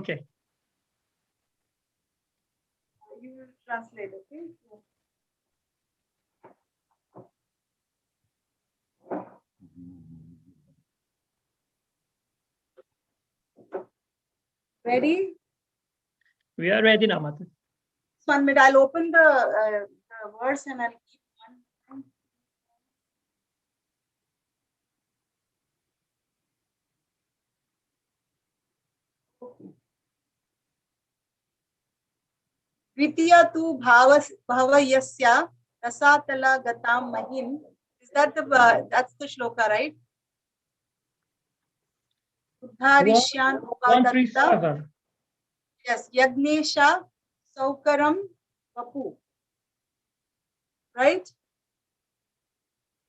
Okay. You will translate, okay? Ready? We are ready now, Mataji. 1 minute. I'll open the words and I'll keep one. Dvitiya tu bhavayasya rasatala gatam mahim. Is that that's the shloka, right? Uddharishyan upadatta. 137. Yes, Yagnesha Saukaram Vapu. Right?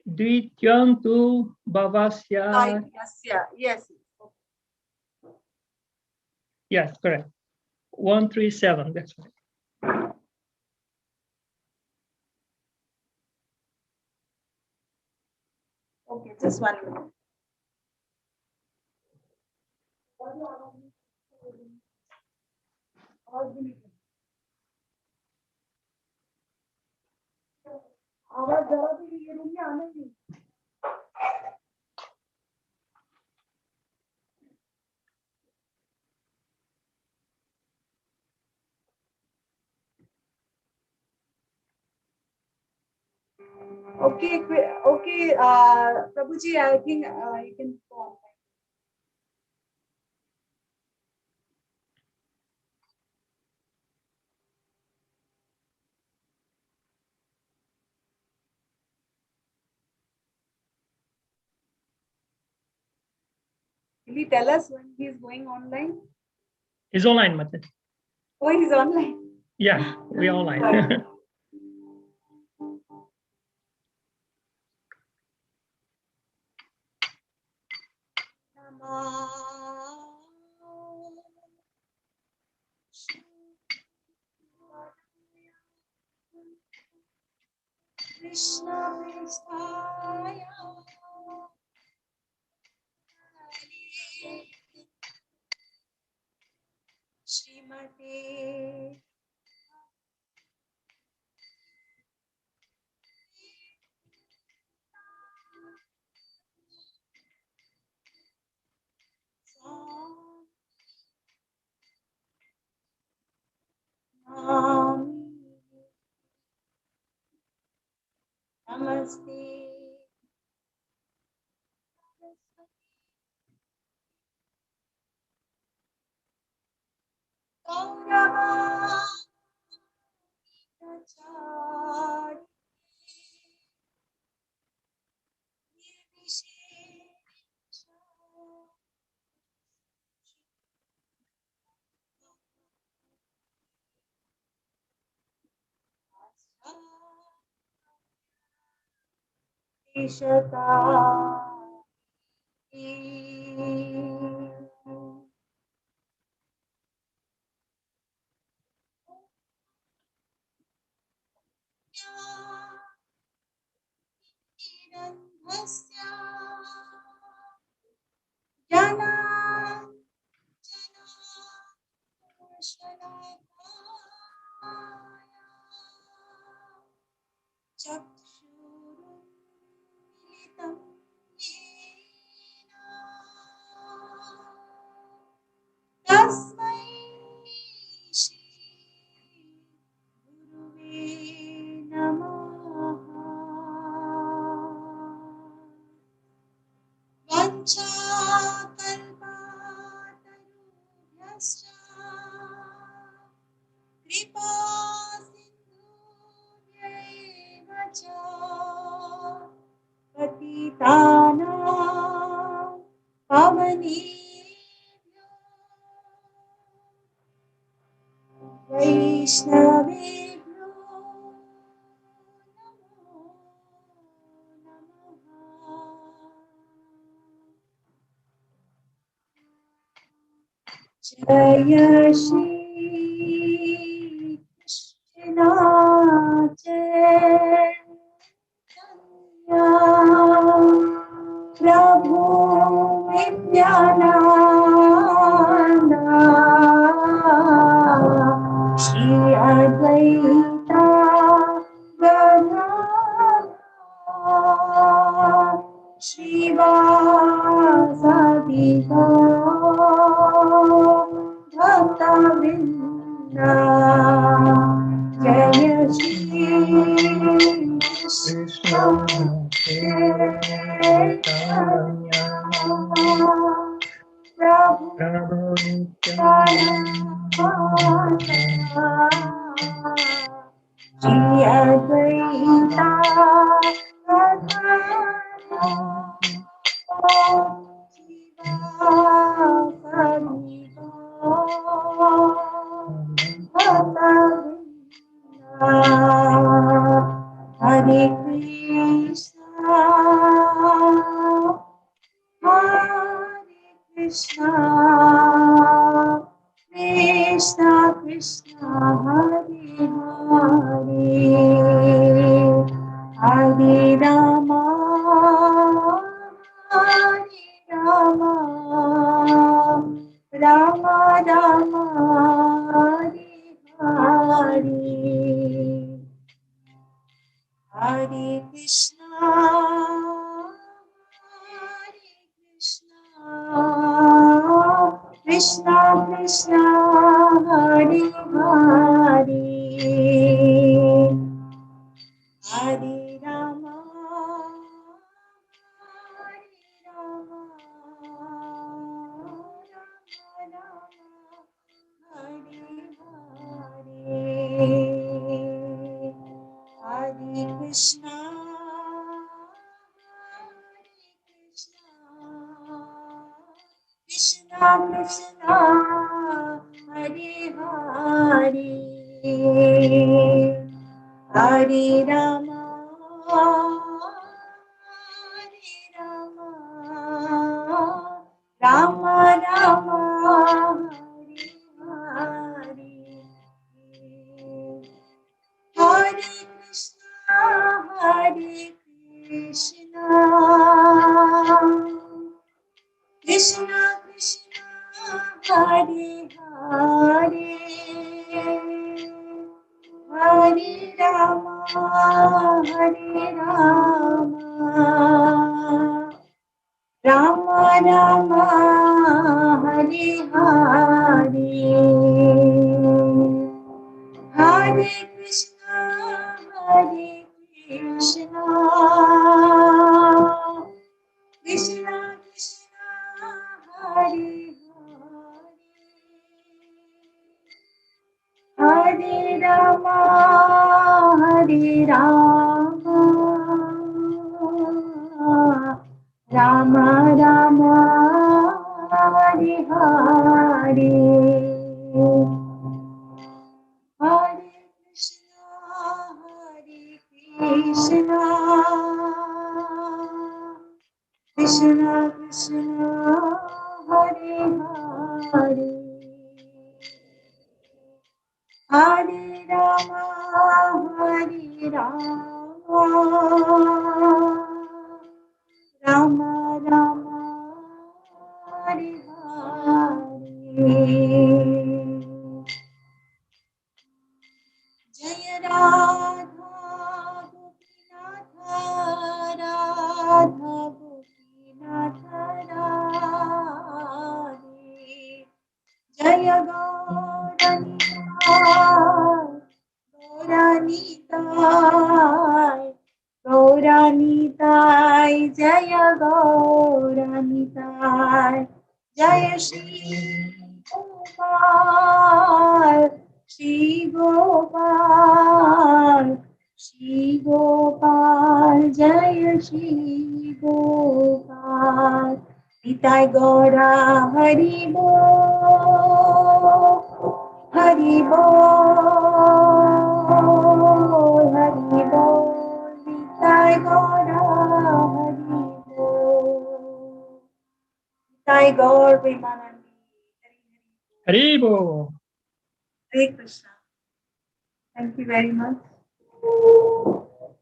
Dvityantu bhavasya. Yes. Yes, correct. 137. That's right. Okay, just 1 minute. आवाज जरा भी ये room में आने नहीं. Okay, Prabhuji, I think you can go on. Will he tell us when he is going online? He's online, Mataji. Oh, he's online. Yeah, we're online. Krishna Krishna Srimate Namaste. Gaurava Chari Tasmai Shri Guruve Namaha. Vancha kalpatarubhyascha kripa sindhubhyaiva cha patitanam pavanebhyo Vaishnavebhyo namo namaha. Jaya Shri Krishna Chaitanya Prabhu Nityananda Govinda, Jaya Shri Krishna Chaitanya Prabhu Nityananda Shri Advaita Gadadhara Hare Krishna, Krishna Krishna, Hare Hare, Hare Rama, Rama Rama, Hare Hare, Hare Krishna, Krishna Krishna, Hare Hare, Hare Rama, Hare Krishna, Krishna Krishna, Hare Hare, Hare Rama, Rama Rama, Hare Krishna, Krishna Krishna, Hare Hare, Hare Rama, Rama Rama, Hare Hare, Hare Krishna, Krishna Krishna, Hare Hare, Hare Rama, Rama Rama, Hare Hare, Hare Krishna, Krishna Krishna, Hare Hare, Hare Rama, Rama Rama, Hare Hare. Jaya Radha Gopinatha, Radha Gopinatha Radhe, Jaya Gauranitai, Gauranitai, Jaya Gauranitai, Jaya Shri Gopal, Shri Gopal, Shri Gopal, Jaya Shri Gopal, Nitai Gaura Hari Bol, Hari Bol, Hari Bol, Nitai Gaura Hari Bol, Nitai Gaur Premanandi, Haribo! Hare Krishna. Thank you very much.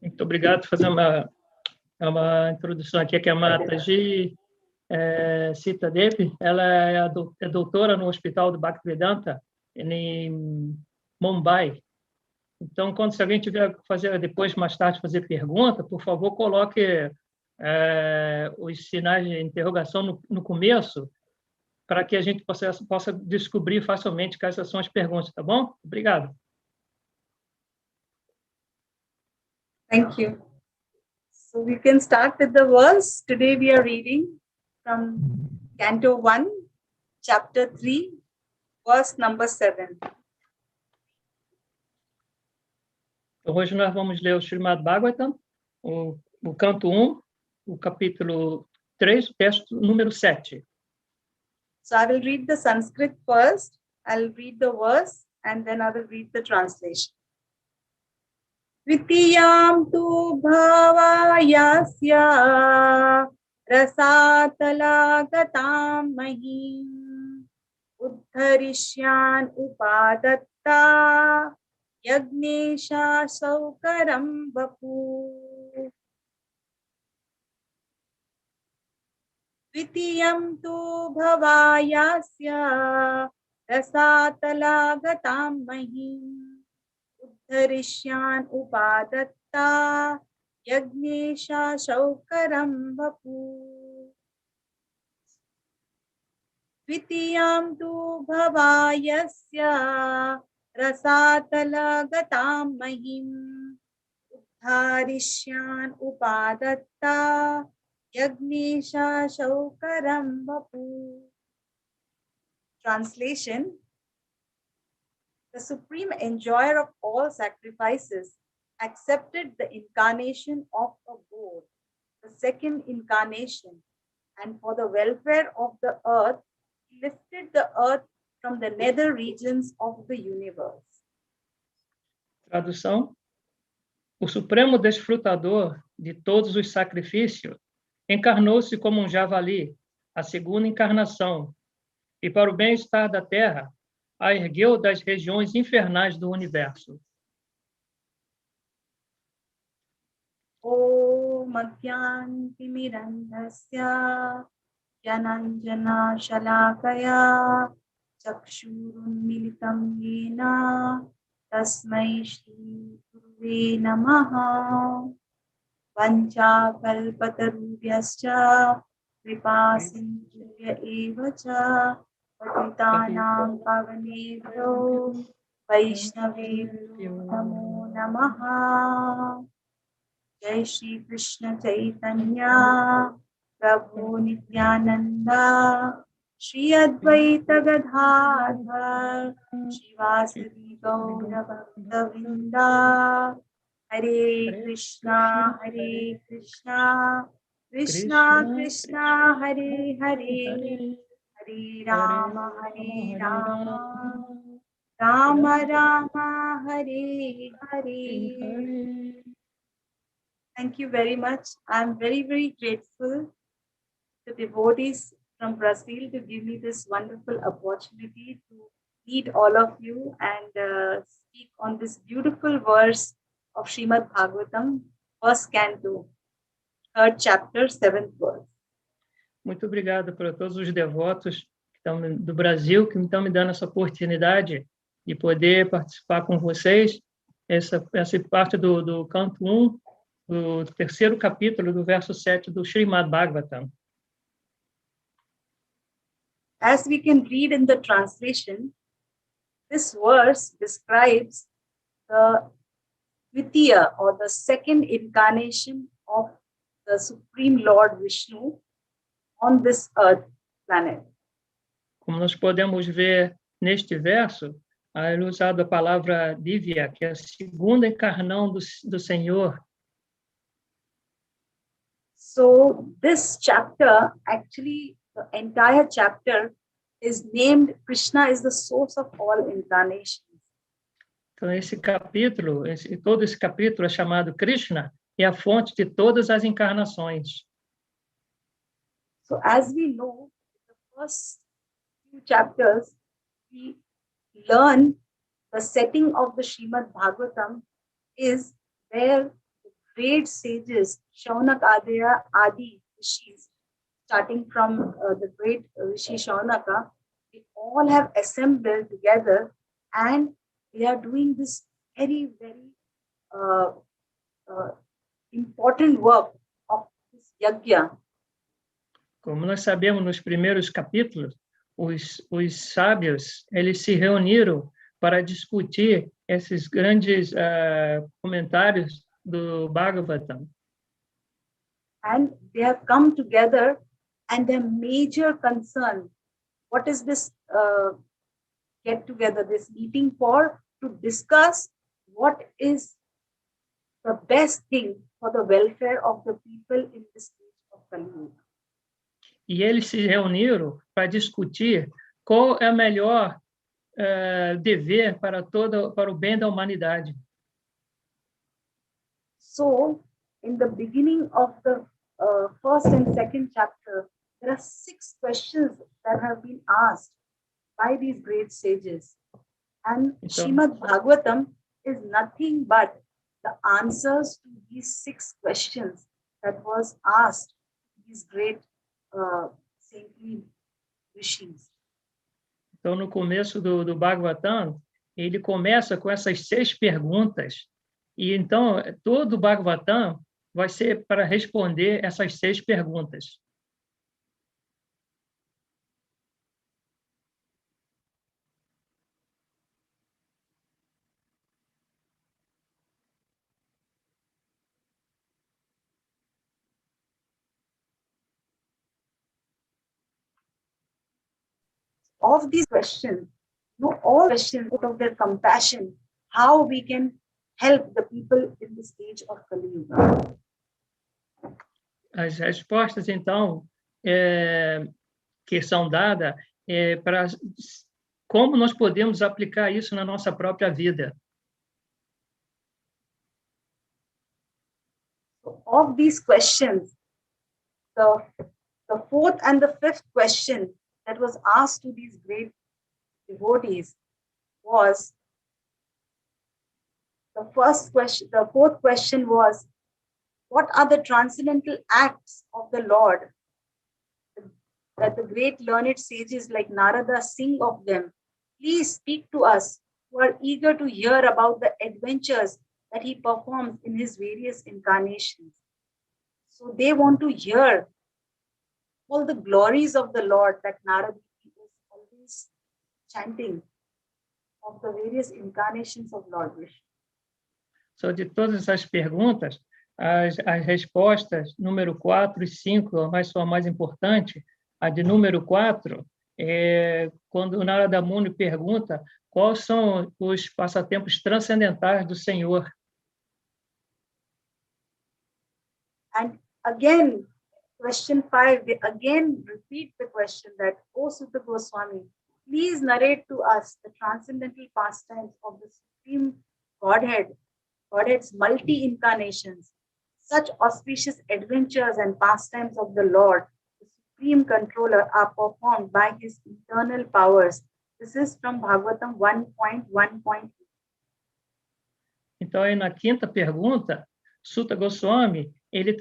Muito obrigado por fazer uma introdução aqui, que é a Mataji Sita Devi. Ela é doutora no Hospital do Bhaktivedanta em Mumbai. Então, se alguém tiver que fazer depois, mais tarde, fazer pergunta, por favor, coloque os sinais de interrogação no começo, para que a gente possa descobrir facilmente quais são as perguntas, tá bom? Obrigado. Thank you. So we can start with the verse. Today we are reading from Canto 1, Chapter 3, verse number 7. Então, hoje nós vamos ler o Srimad Bhagavatam, o canto 1, o capítulo 3, verso número 7. So I will read the Sanskrit first, I'll read the verse, and then I will read the translation. Vitiyam tu bhavayasya rasatalagatam mahim uddharishyan upadatta yagnesha saukaram vapu. Vitiyam tu bhavayasya rasatalagatam mahim uddharishyan upadatta yagnesha saukaram vapu. Vitiyam tu bhavayasya rasatalagatam mahim uddharishyan upadatta yagnesha saukaram vapu. Translation: the supreme enjoyer of all sacrifices accepted the incarnation of a boar, the second incarnation, and for the welfare of the earth, he lifted the earth from the nether regions of the universe. Tradução: o supremo desfrutador de todos os sacrifícios encarnou-se como um javali, a segunda encarnação, e para o bem-estar da Terra, a ergueu das regiões infernais do universo. Om Agyanti Mirandasya Jananjana Shalakaya Chakshurunmilitam Yena Tasmai Shri Gurave Namaha Vancha Kalpatarubhyascha Kripa Sindhya Evacha Patitanam Pavanebhyo Vaishnavebhyo Namo Namaha. Jai Shri Krishna Chaitanya Prabhu Nityananda Shri Advaita Gadadhar Shivasati Gaura Bhaktavinda. Hare Krishna, Krishna Krishna, Hare Hare, Hare Rama, Rama Rama, Hare Hare. Thank you very much. I'm very, very grateful to devotees from Brazil to give me this wonderful opportunity to meet all of you and speak on this beautiful verse of Srimad Bhagavatam, first canto, third chapter, seventh verse. Muito obrigado para todos os devotos que estão do Brasil, que estão me dando essa oportunidade de poder participar com vocês. Essa parte do canto 1, do terceiro capítulo, do verso 7 do Srimad Bhagavatam. As we can read in the translation, this verse describes the Dvitiya, or the second incarnation of the Supreme Lord Vishnu on this earth planet. Como nós podemos ver neste verso, é usada a palavra Divya, que é a segunda encarnação do Senhor. So this chapter, actually the entire chapter is named Krishna is the source of all incarnations. Então todo esse capítulo é chamado Krishna, e a fonte de todas as encarnações. So as we know, the first few chapters, we learn the setting of the Srimad Bhagavatam is where the great sages, Shaunaka Adi Rishis, starting from the great Rishi Shaunaka, they all have assembled together and they are doing this very, very important work of this yajna. Como nós sabemos nos primeiros capítulos, os sábios, eles se reuniram para discutir esses grandes comentários do Bhagavatam. And they have come together, and their major concern, what is this get together, this meeting for? To discuss what is the best thing for the welfare of the people in this stage of Kali Yuga. E eles se reuniram para discutir qual é o melhor dever para o bem da humanidade. So, in the beginning of the first and second chapter, there are 6 questions that have been asked by these great sages. And Srimad Bhagavatam is nothing but the answers to these 6 questions that was asked these great saintly rishis. Então, no começo do Bhagavatam, ele começa com essas 6 perguntas. E então, todo o Bhagavatam vai ser para responder essas 6 perguntas. Of these questions, all questions out of their compassion, how we can help the people in the stage of Kali Yuga. As respostas, então, que são dadas para como nós podemos aplicar isso na nossa própria vida. Of these questions, the 4th and the 5th question that was asked to these great devotees was, the 4th question was, what are the transcendental acts of the Lord that the great learned sages like Narada sing of them? Please speak to us who are eager to hear about the adventures that he performs in his various incarnations. So they want to hear all the glories of the Lord that Narada is always chanting of the various incarnations of Lord Vishnu. So, de todas essas perguntas, as respostas número 4 e 5, mas só a mais importante, a de número 4, quando o Narada Muni pergunta quais são os passatempos transcendentais do Senhor. And again, question 5, they again repeat the question that, O Sita Goswami, please narrate to us the transcendental pastimes of the Supreme Godhead's multi-incarnations, such auspicious adventures and pastimes of the Lord, the Supreme Controller, are performed by his internal powers. This is from Bhagavatam 1.1.8. Então, aí na 5ª pergunta, Sutta Goswami, ele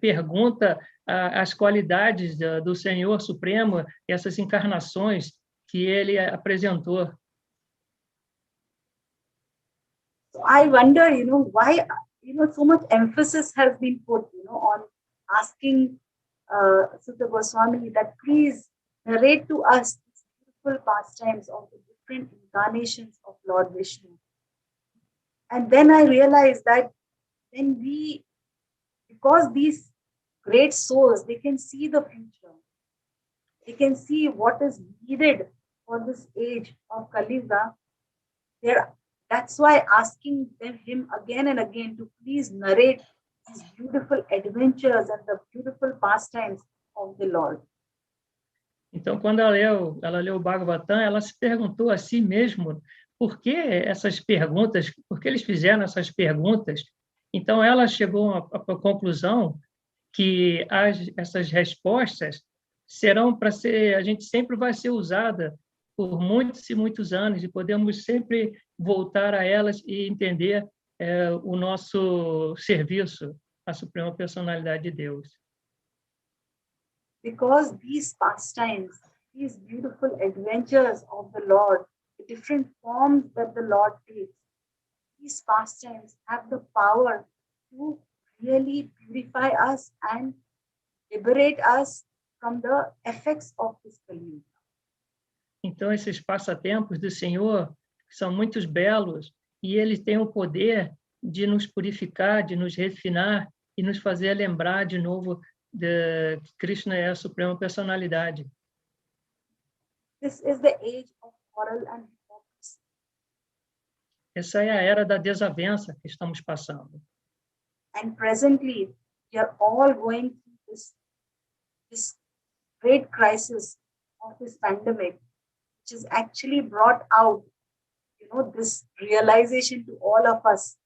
pergunta as qualidades do Senhor Supremo, essas encarnações que ele apresentou. So I wonder, why, so much emphasis has been put, on asking Sutta Goswami that please narrate to us these beautiful pastimes of the different incarnations of Lord Vishnu. And then I realized that because these great souls, they can see the future. They can see what is needed for this age of Kali Yuga. That's why asking him again and again to please narrate these beautiful adventures and the beautiful pastimes of the Lord. Então, quando ela leu o Bhagavatam, ela se perguntou a si mesma por que essas perguntas, por que eles fizeram essas perguntas. Então, ela chegou à conclusão que essas respostas serão para ser, a gente sempre vai ser usada por muitos e muitos anos, e podemos sempre voltar a elas e entender o nosso serviço à Suprema Personalidade de Deus. Because these pastimes, these beautiful adventures of the Lord, the different forms that the Lord takes, these pastimes have the power to really purify us and liberate us from the effects of this Kali Yuga. Então, esses passatempos do Senhor são muito belos e eles têm o poder de nos purificar, de nos refinar e nos fazer lembrar de novo de que Krishna é a suprema personalidade. This is the age of quarrel and hypocrisy. Essa é a era da desavença que estamos passando. And presently, we are all going through this great crisis of this pandemic, which is actually brought out, this realization to all of us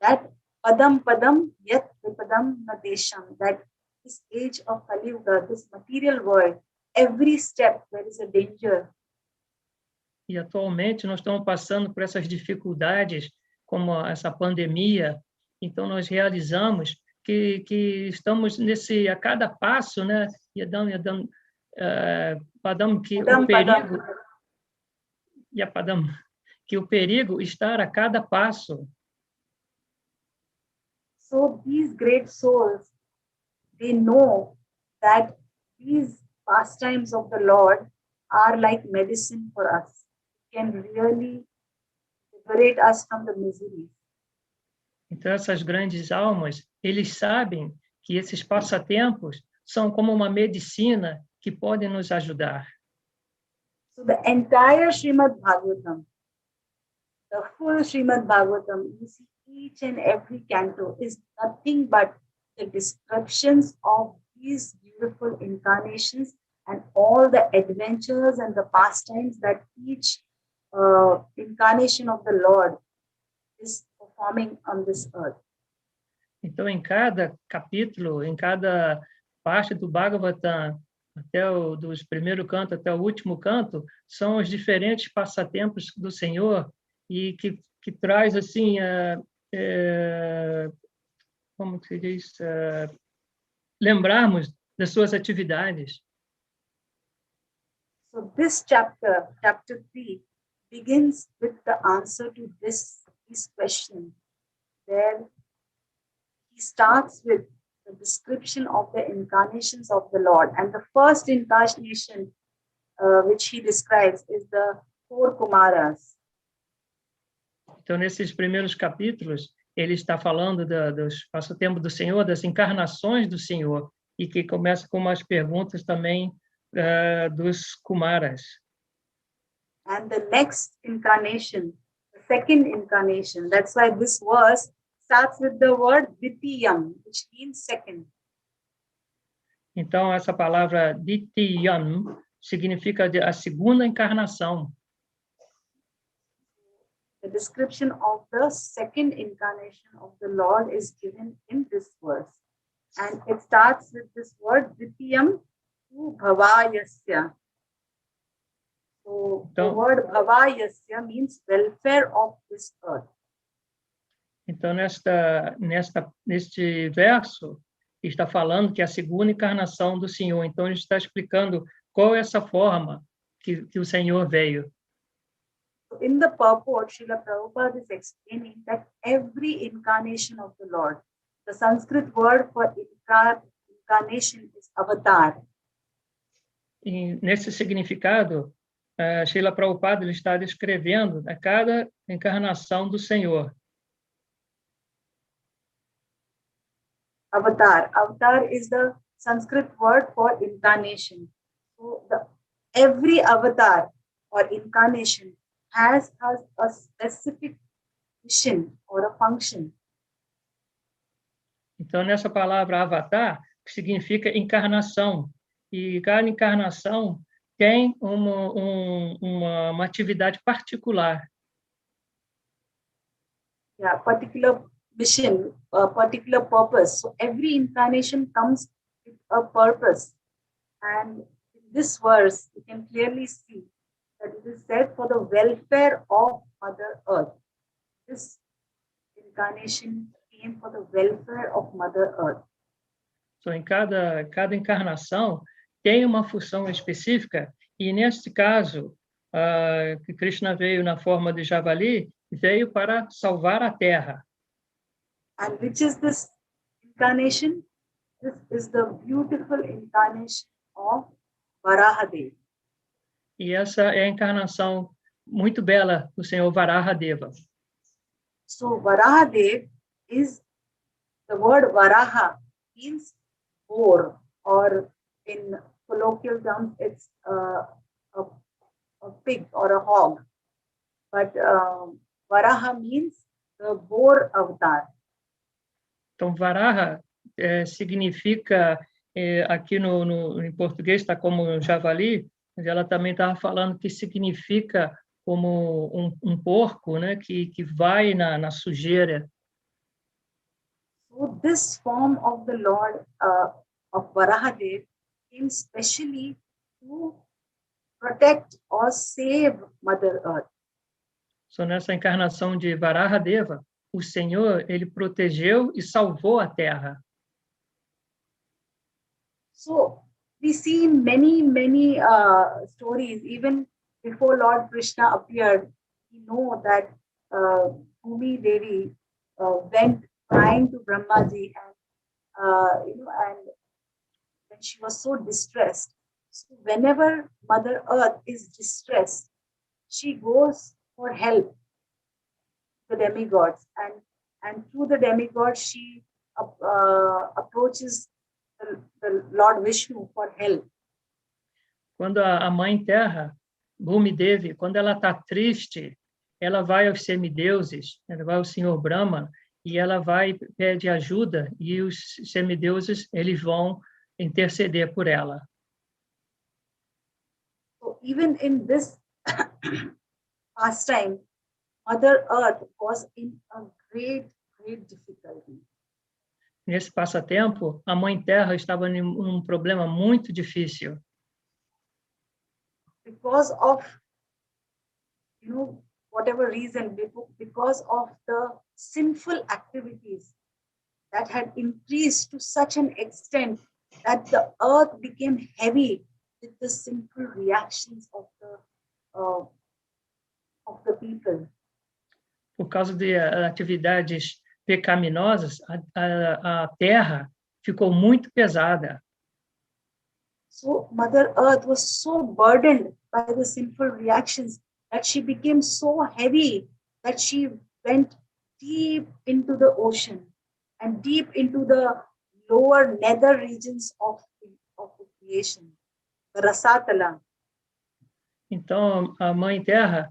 that padam padam yat vipadam nadesham, that this age of Kali Yuga, this material world, every step there is a danger. E atualmente nós estamos passando por essas dificuldades, como essa pandemia. Então nós realizamos que estamos a cada passo, né? Que o perigo está a cada passo. So these great souls, they know that these pastimes of the Lord are like medicine for us. It can really liberate us from the misery. Então essas grandes almas, eles sabem que esses passatempos são como uma medicina que podem nos ajudar. So the entire Srimad Bhagavatam, the full Srimad Bhagavatam, you see each and every canto is nothing but the descriptions of these beautiful incarnations and all the adventures and the pastimes that each incarnation of the Lord is performing on this earth. Então, em cada capítulo, em cada parte do Bhagavatam, dos primeiro canto até o último canto, são os diferentes passatempos do Senhor e que traz assim, como se diz, lembrarmos das suas atividades. So this chapter 3, begins with the answer to this question, where he starts with the description of the incarnations of the Lord. And the first incarnation which he describes is the 4 Kumaras. Então, nesses primeiros capítulos, ele está falando dos passatempos do Senhor, das encarnações do Senhor, e que começa com umas perguntas também dos Kumaras. And the next incarnation, the second incarnation, that's why this verse starts with the word Ditiyam, which means second. Então, essa palavra Ditiyam significa a segunda encarnação. The description of the second incarnation of the Lord is given in this verse. And it starts with this word Ditiyam tu bhavayasya. So the word bhavayasya means welfare of this earth. Então, neste verso, está falando que é a segunda encarnação do Senhor. Então, ele está explicando qual é essa forma que o Senhor veio. In the purport, Srila Prabhupada is explaining that every incarnation of the Lord, the Sanskrit word for incarnation is avatar. E nesse significado, Srila Prabhupada ele está descrevendo a cada encarnação do Senhor. Avatar. Avatar is the Sanskrit word for incarnation. So every avatar or incarnation has a specific mission or a function. Então, nessa palavra avatar, significa encarnação. E cada encarnação tem uma atividade particular. Yeah, particular mission, a particular purpose. So every incarnation comes with a purpose. And in this verse, you can clearly see that it is said for the welfare of Mother Earth. This incarnation came for the welfare of Mother Earth. So, em cada encarnação tem uma função específica, e neste caso, que Krishna veio na forma de javali, veio para salvar a Terra. And which is this incarnation? This is the beautiful incarnation of Varahadev. E essa é a encarnação muito bela do Senhor Varahadeva. So Varahadev is, the word Varaha means boar, or in colloquial terms, it's a pig or a hog. But Varaha means the boar avatar. Então, Varaha significa, aqui em português está como javali, mas ela também estava falando que significa como um porco, né, que vai na sujeira. So this form of the Lord of Varahadev came specially to protect or save Mother Earth. So, nessa encarnação de Varahadeva, o Senhor, ele protegeu e salvou a terra. So we see many stories, even before Lord Krishna appeared. We know that Sita Devi went crying to Brahmaji, and when she was so distressed. So whenever Mother Earth is distressed, she goes for help to the demigods, and through the demigods she approaches the Lord Vishnu for help. Quando a Mãe Terra, Bhumi Devi, quando ela está triste, ela vai aos semideuses, ela vai ao Senhor Brahma, e ela vai pede ajuda, e os semideuses eles vão interceder por ela. So even in this pastime, Mother Earth was in a great difficulty. Nesse passatempo, a Mãe Terra estava num problema muito difícil. Because of, whatever reason, because of the sinful activities that had increased to such an extent that the earth became heavy with the sinful reactions of the people. Por causa de atividades pecaminosas, a terra ficou muito pesada. So Mother Earth was so burdened by the sinful reactions that she became so heavy that she went deep into the ocean and deep into the lower nether regions of the creation, the Rasatala. Então, a Mãe Terra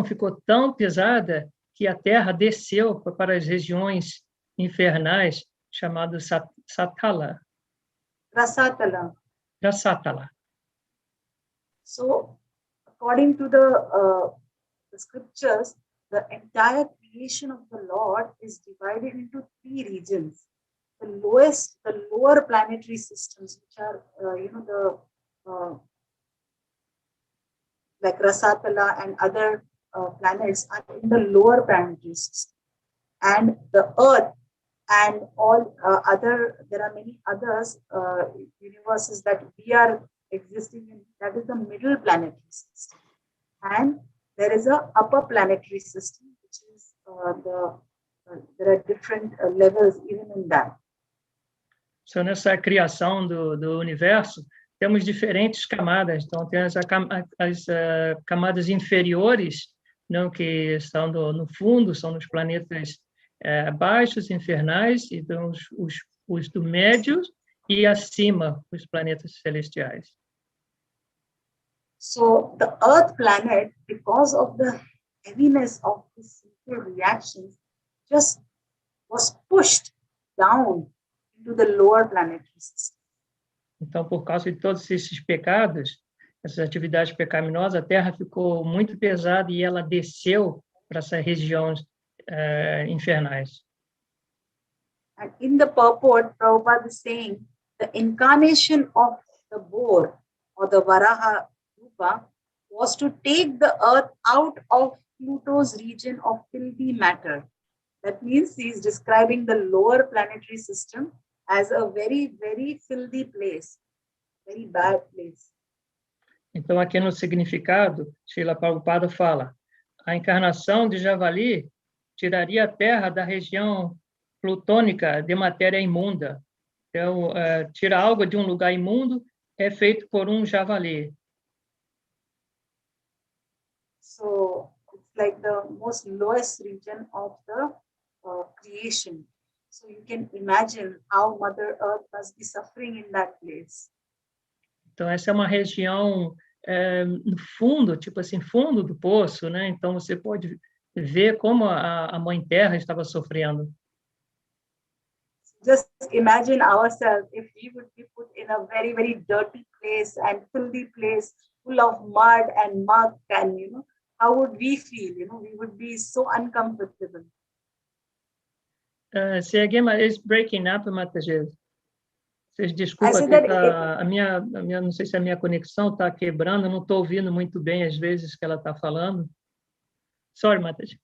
ficou tão pesada que a terra desceu para as regiões infernais chamadas Satala. Rasatala. So, according to the scriptures, the entire creation of the Lord is divided into 3 regions. The lower planetary systems, which are, like Rasatala and other planets, are in the lower planetary system. And the Earth and all there are many others universes that we are existing in, that is the middle planetary system. And there is a upper planetary system, which is there are different levels even in that. So, nessa criação do universo, temos diferentes camadas. Então, tem as camadas inferiores, não, que estão no fundo, são nos planetas baixos, infernais, e então os do médio e acima, os planetas celestiais. So the Earth planet, because of the heaviness of these sinful reactions, just was pushed down into the lower planetary system. Então, por causa de todos esses pecados, essas atividades pecaminosas, a Terra ficou muito pesada e ela desceu para essas regiões infernais. And in the purport, Prabhupada is saying the incarnation of the boar or the Varaha Rupa was to take the earth out of Pluto's region of filthy matter. That means he is describing the lower planetary system as a very, very filthy place, very bad place. Então, aqui no significado, Srila Prabhupada fala: a encarnação de javali tiraria a Terra da região plutônica de matéria imunda. Então, tirar algo de um lugar imundo é feito por um javali. So it's like the most lowest region of the creation. So you can imagine how Mother Earth must be suffering in that place. Então, essa é uma região no fundo, tipo assim, fundo do poço, né? Então, você pode ver como a Mãe Terra estava sofrendo. Just imagine ourselves if we would be put in a very, very dirty place and filthy place full of mud and muck, and how would we feel? We would be so uncomfortable. Say again, it's breaking up, Mataji. Vocês desculpa que a minha, não sei se a minha conexão está quebrando, eu não estou ouvindo muito bem às vezes que ela está falando. Sorry, Mataji.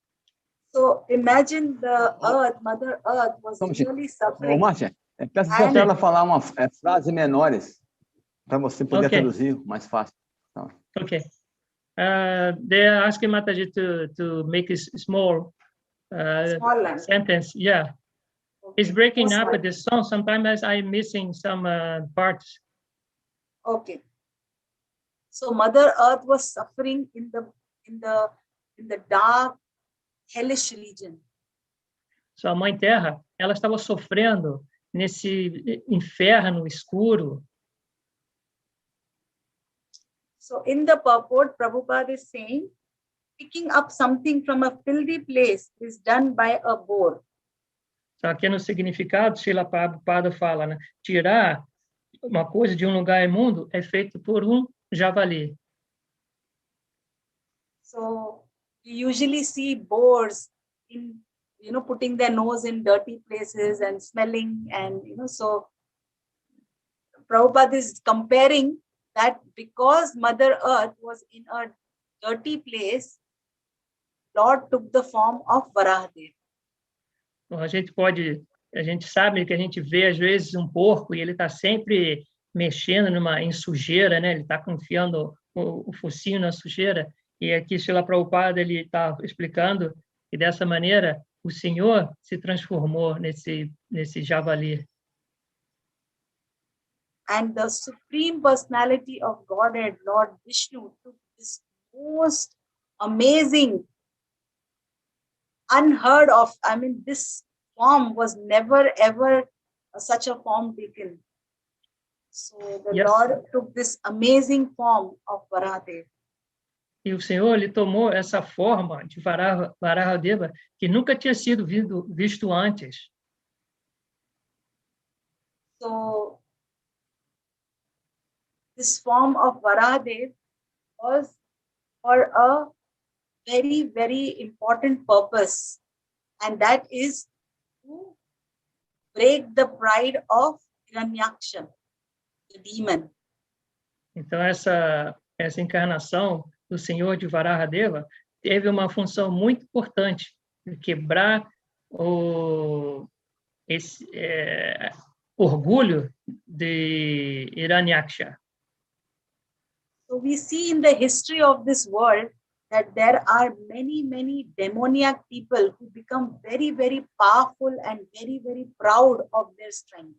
So imagine the Earth, Mother Earth was really suffering. Márcia, peço para ela falar uma frase menores para você poder traduzir mais fácil. Então. Okay. They are asking Mataji to make a small sentence. Yeah. Okay. It's breaking up with the song. Sometimes I'm missing some parts. Okay. So Mother Earth was suffering in the dark, hellish region. So a Mãe Terra, ela estava sofrendo nesse inferno escuro. So in the purport, Prabhupada is saying, picking up something from a filthy place is done by a boar. Só que no significado, Srila Prabhupada fala, né? Tirar uma coisa de um lugar imundo é feito por um javali. So we usually see boars in, putting their nose in dirty places and smelling, and so Prabhupada is comparing that because Mother Earth was in a dirty place, Lord took the form of Varahadev. A gente sabe que a gente vê às vezes um porco e ele está sempre mexendo em sujeira, né? Ele está confiando o focinho na sujeira. E aqui Srila Prabhupada ele está explicando que dessa maneira o Senhor se transformou nesse javali. And the Supreme Personality of Godhead, Lord Vishnu, took this most amazing, unheard of, this form was never ever such a form taken. So the Lord took this amazing form of Varahadev. E o Senhor ele tomou essa forma de Varahadeva que nunca tinha sido visto antes. So this form of Varahadev was for a very, very important purpose, and that is to break the pride of Hiranyaksha, the demon. Então essa encarnação do Senhor de Varahadeva teve uma função muito importante de quebrar esse orgulho de Hiranyaksha. So we see in the history of this world that there are many, many demoniac people who become very, very powerful and very, very proud of their strength.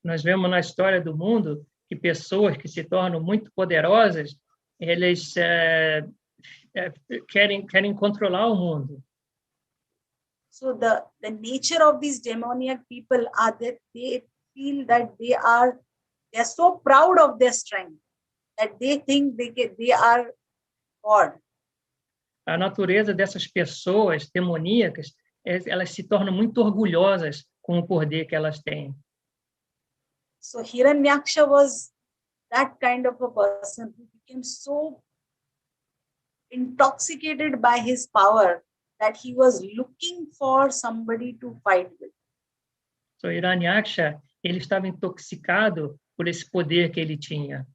Nós vemos na história do mundo que pessoas que se tornam muito poderosas, eles querem controlar o mundo. So the nature of these demoniac people are that they feel that they are so proud of their strength that they think they are God. A natureza dessas pessoas demoníacas, elas se tornam muito orgulhosas com o poder que elas têm. So Hiranyaksha was that kind of a person who became so intoxicated by his power that he was looking for somebody to fight with. So Hiranyaksha, ele estava intoxicado por esse poder que ele tinha.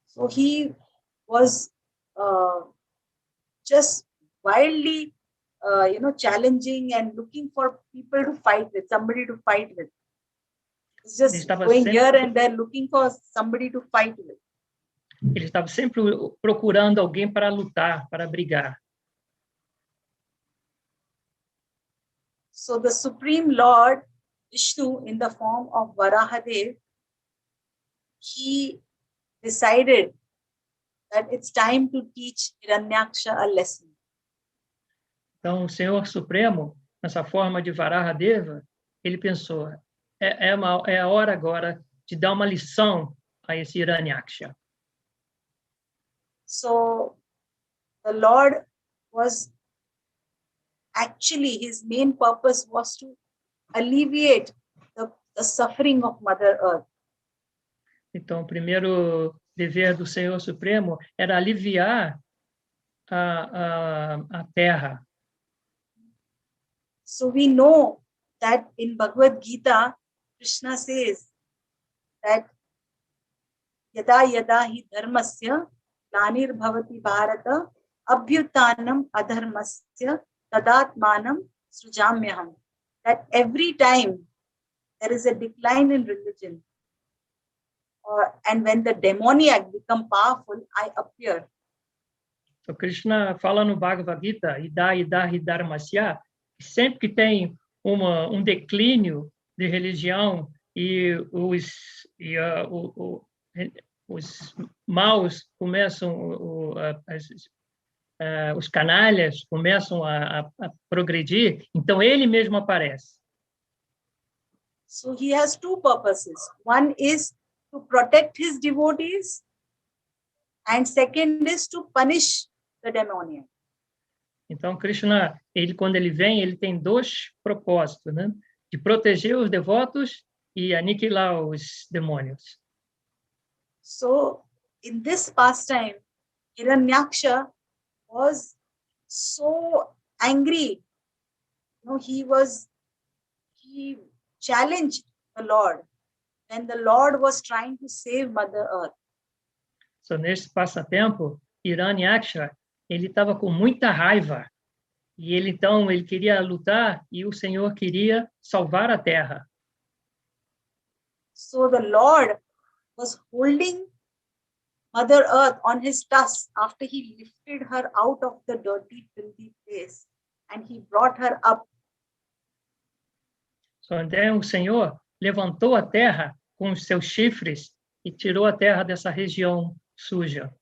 So he was just wildly, challenging and looking for people to fight with, somebody to fight with. He's just going here and there looking for somebody to fight with. Ele estava sempre procurando alguém para lutar, para brigar. So the Supreme Lord Vishnu in the form of Varahadev, he decided that it's time to teach Hiranyaksha a lesson. Então, o Senhor Supremo, nessa forma de Varaha-deva, ele pensou, é a hora agora de dar uma lição a esse Hiranyaksha. So, the Lord was actually, his main purpose was to alleviate the suffering of Mother Earth. Então, o primeiro dever do Senhor Supremo era aliviar a Terra. So we know that in Bhagavad Gita, Krishna says that yada yada hi dharmasya glanir bhavati bharata abhyutanam adharmasya tadatmanam srujamyaham. That every time there is a decline in religion, and when the demoniac become powerful, I appear. So Krishna fala no Bhagavad Gita, ida dharmasya, sempre que tem declínio de religião e os maus começam, os canalhas começam a progredir, então ele mesmo aparece. So he has two purposes. One is to protect his devotees, and second is to punish the demoniac. Então, Krishna, quando ele vem, ele tem dois propósitos, né? De proteger os devotos e aniquilar os demônios. So, in this pastime, Hiranyaksha was so angry. He challenged the Lord when the Lord was trying to save Mother Earth. So, nesse passatempo, Hiranyaksha, ele estava com muita raiva e ele queria lutar e o Senhor queria salvar a Terra. So the Lord was holding Mother Earth on his tusks after he lifted her out of the dirty, filthy place and he brought her up. So, então o Senhor levantou a Terra com os seus chifres e tirou a Terra dessa região suja.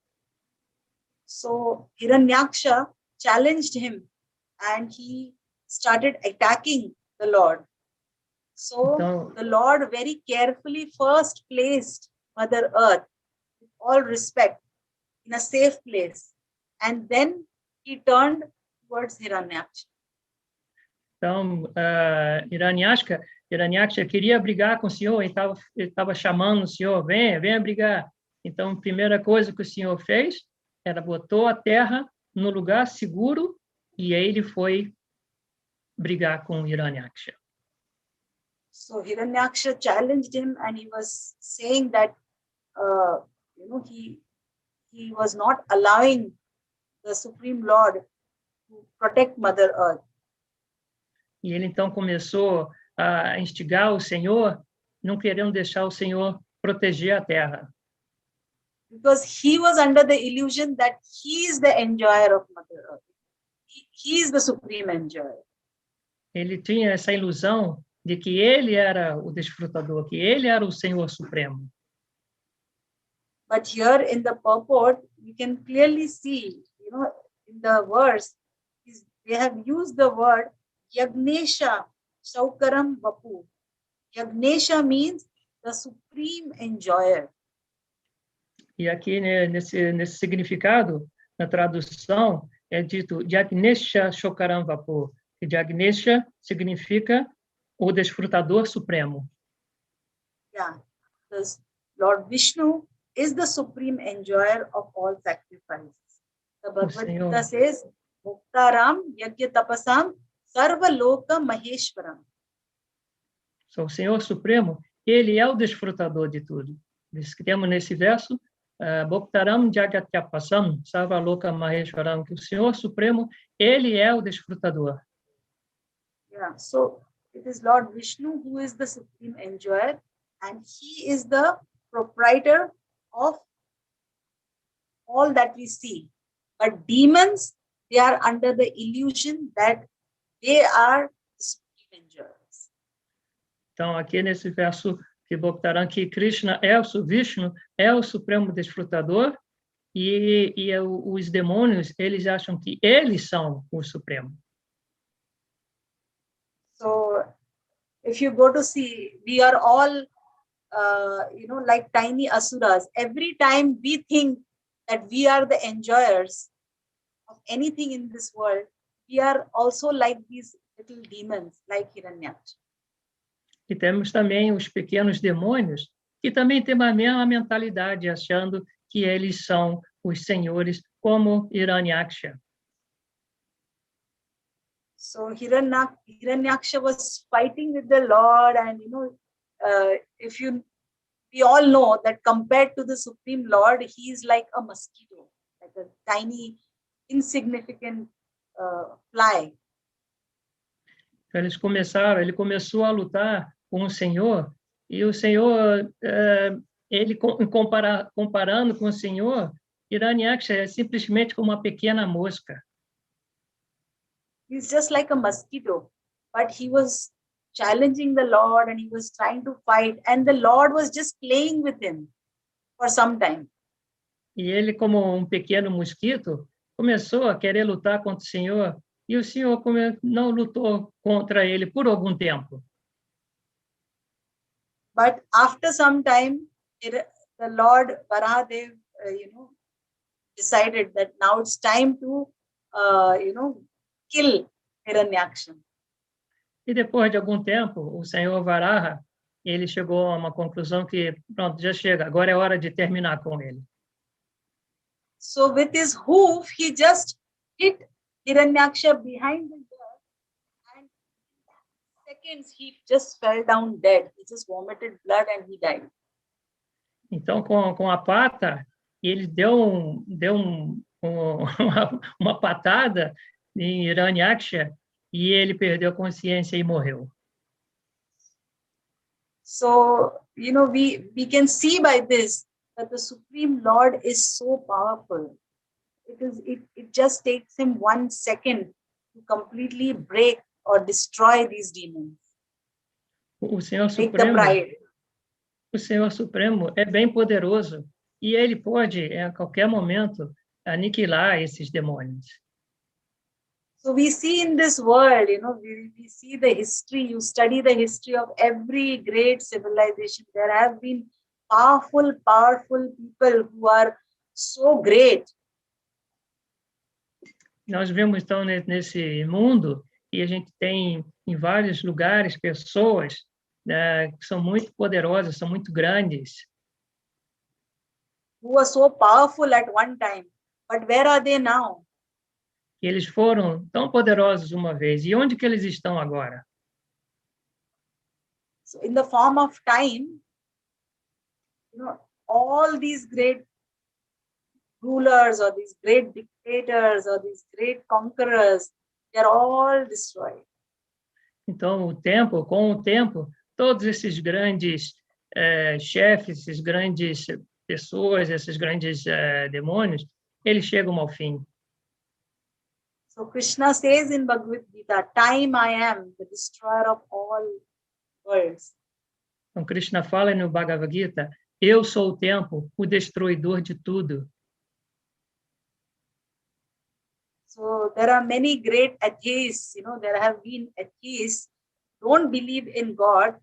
So Hiranyaksha challenged him and he started attacking the Lord. So the Lord very carefully first placed Mother Earth, with all respect, in a safe place. And then he turned towards Hiranyaksha. Então, Hiranyaksha queria brigar com o Senhor, ele estava chamando o Senhor, venha brigar. Então, a primeira coisa que o Senhor fez era botou a terra no lugar seguro e aí ele foi brigar com Hiranyaksha. So Hiranyaksha challenged him and he was saying that he was not allowing the Supreme Lord to protect Mother Earth. E ele então começou a instigar o Senhor, não querendo deixar o Senhor proteger a terra. Because he was under the illusion that he is the enjoyer of Mother Earth. He is the supreme enjoyer. Ele tinha essa ilusão de que ele era o desfrutador, que ele era o Senhor Supremo. But here in the purport, you can clearly see, in the verse, they have used the word Yagnesha Shaukaram Vapu. Yagnesha means the supreme enjoyer. E aqui, né, nesse significado, na tradução, é dito Yagnesha Shokaram Vapu. E Yagnesha significa o desfrutador supremo. Yeah, because Lord Vishnu is the supreme enjoyer of all sacrifices. The Bhagavad Gita says, Muktaram Yagya Tapasam Sarva Loka Maheshwaram. So, o Senhor Supremo, ele é o desfrutador de tudo. Isso que temos nesse verso, Bhaktaram Jagatyapasam Sarva Loka Maheshwaram, que o Senhor Supremo, ele é o desfrutador. Yeah, so it is Lord Vishnu who is the supreme enjoyer and he is the proprietor of all that we see. But demons, they are under the illusion that they are the supreme enjoyers. Então, aqui nesse verso que Bhaktaran, que Krishna é o Vishnu, é o supremo desfrutador, e os demônios, eles acham que eles são o supremo. So, if you go to see, we are all, like tiny asuras. Every time we think that we are the enjoyers of anything in this world, we are also like these little demons, like Hiranyaksha. E temos também os pequenos demônios, que também têm a mesma mentalidade, achando que eles são os senhores, como Hiranyaksha. So Hiranyaksha was fighting with the Lord, and we all know that compared to the Supreme Lord, he is like a mosquito, like a tiny, insignificant fly. Ele começou a lutar com o Senhor, e o Senhor, ele comparando com o Senhor, Hiranyaksha é simplesmente como uma pequena mosca. He's just like a mosquito, but he was challenging the Lord and he was trying to fight, and the Lord was just playing with him for some time. E ele, como um pequeno mosquito, começou a querer lutar contra o Senhor, e o Senhor não lutou contra ele por algum tempo. But after some time, the Lord Varahadev, decided that now it's time to, kill Hiranyaksha. E depois de algum tempo, o Senhor Varaha, ele chegou a uma conclusão que, pronto, já chega, agora é hora de terminar com ele. So with his hoof, he just hit Hiranyaksha behind the ear, and in seconds he just fell down dead. He just vomited blood and he died. Então, com a pata, ele deu uma patada em Hiranyaksha, e ele perdeu a consciência e morreu. So, we can see by this that the Supreme Lord is so powerful. It just takes him 1 second to completely break or destroy these demons. O Senhor Take the pride. O Senhor Supremo é bem poderoso, e ele pode, a qualquer momento, aniquilar esses demônios. So we see in this world, we see the history, you study the history of every great civilization. There have been powerful people who are so great. Nós vemos, então, nesse mundo, e a gente tem em vários lugares pessoas, né, que são muito poderosas, são muito grandes. Who were so powerful at one time, but where are they now? E eles foram tão poderosos uma vez. E onde que eles estão agora? So in the form of time, all these great rulers or these great dictators or these great conquerors, they're all destroyed. Então, com o tempo, todos esses grandes chefes, esses grandes pessoas, esses grandes demônios, eles chegam ao fim. So Krishna says in Bhagavad Gita, time I am, the destroyer of all worlds. Então, Krishna fala no Bhagavad Gita, eu sou o tempo, o destruidor de tudo. So there are many great atheists, there have been atheists, don't believe in God.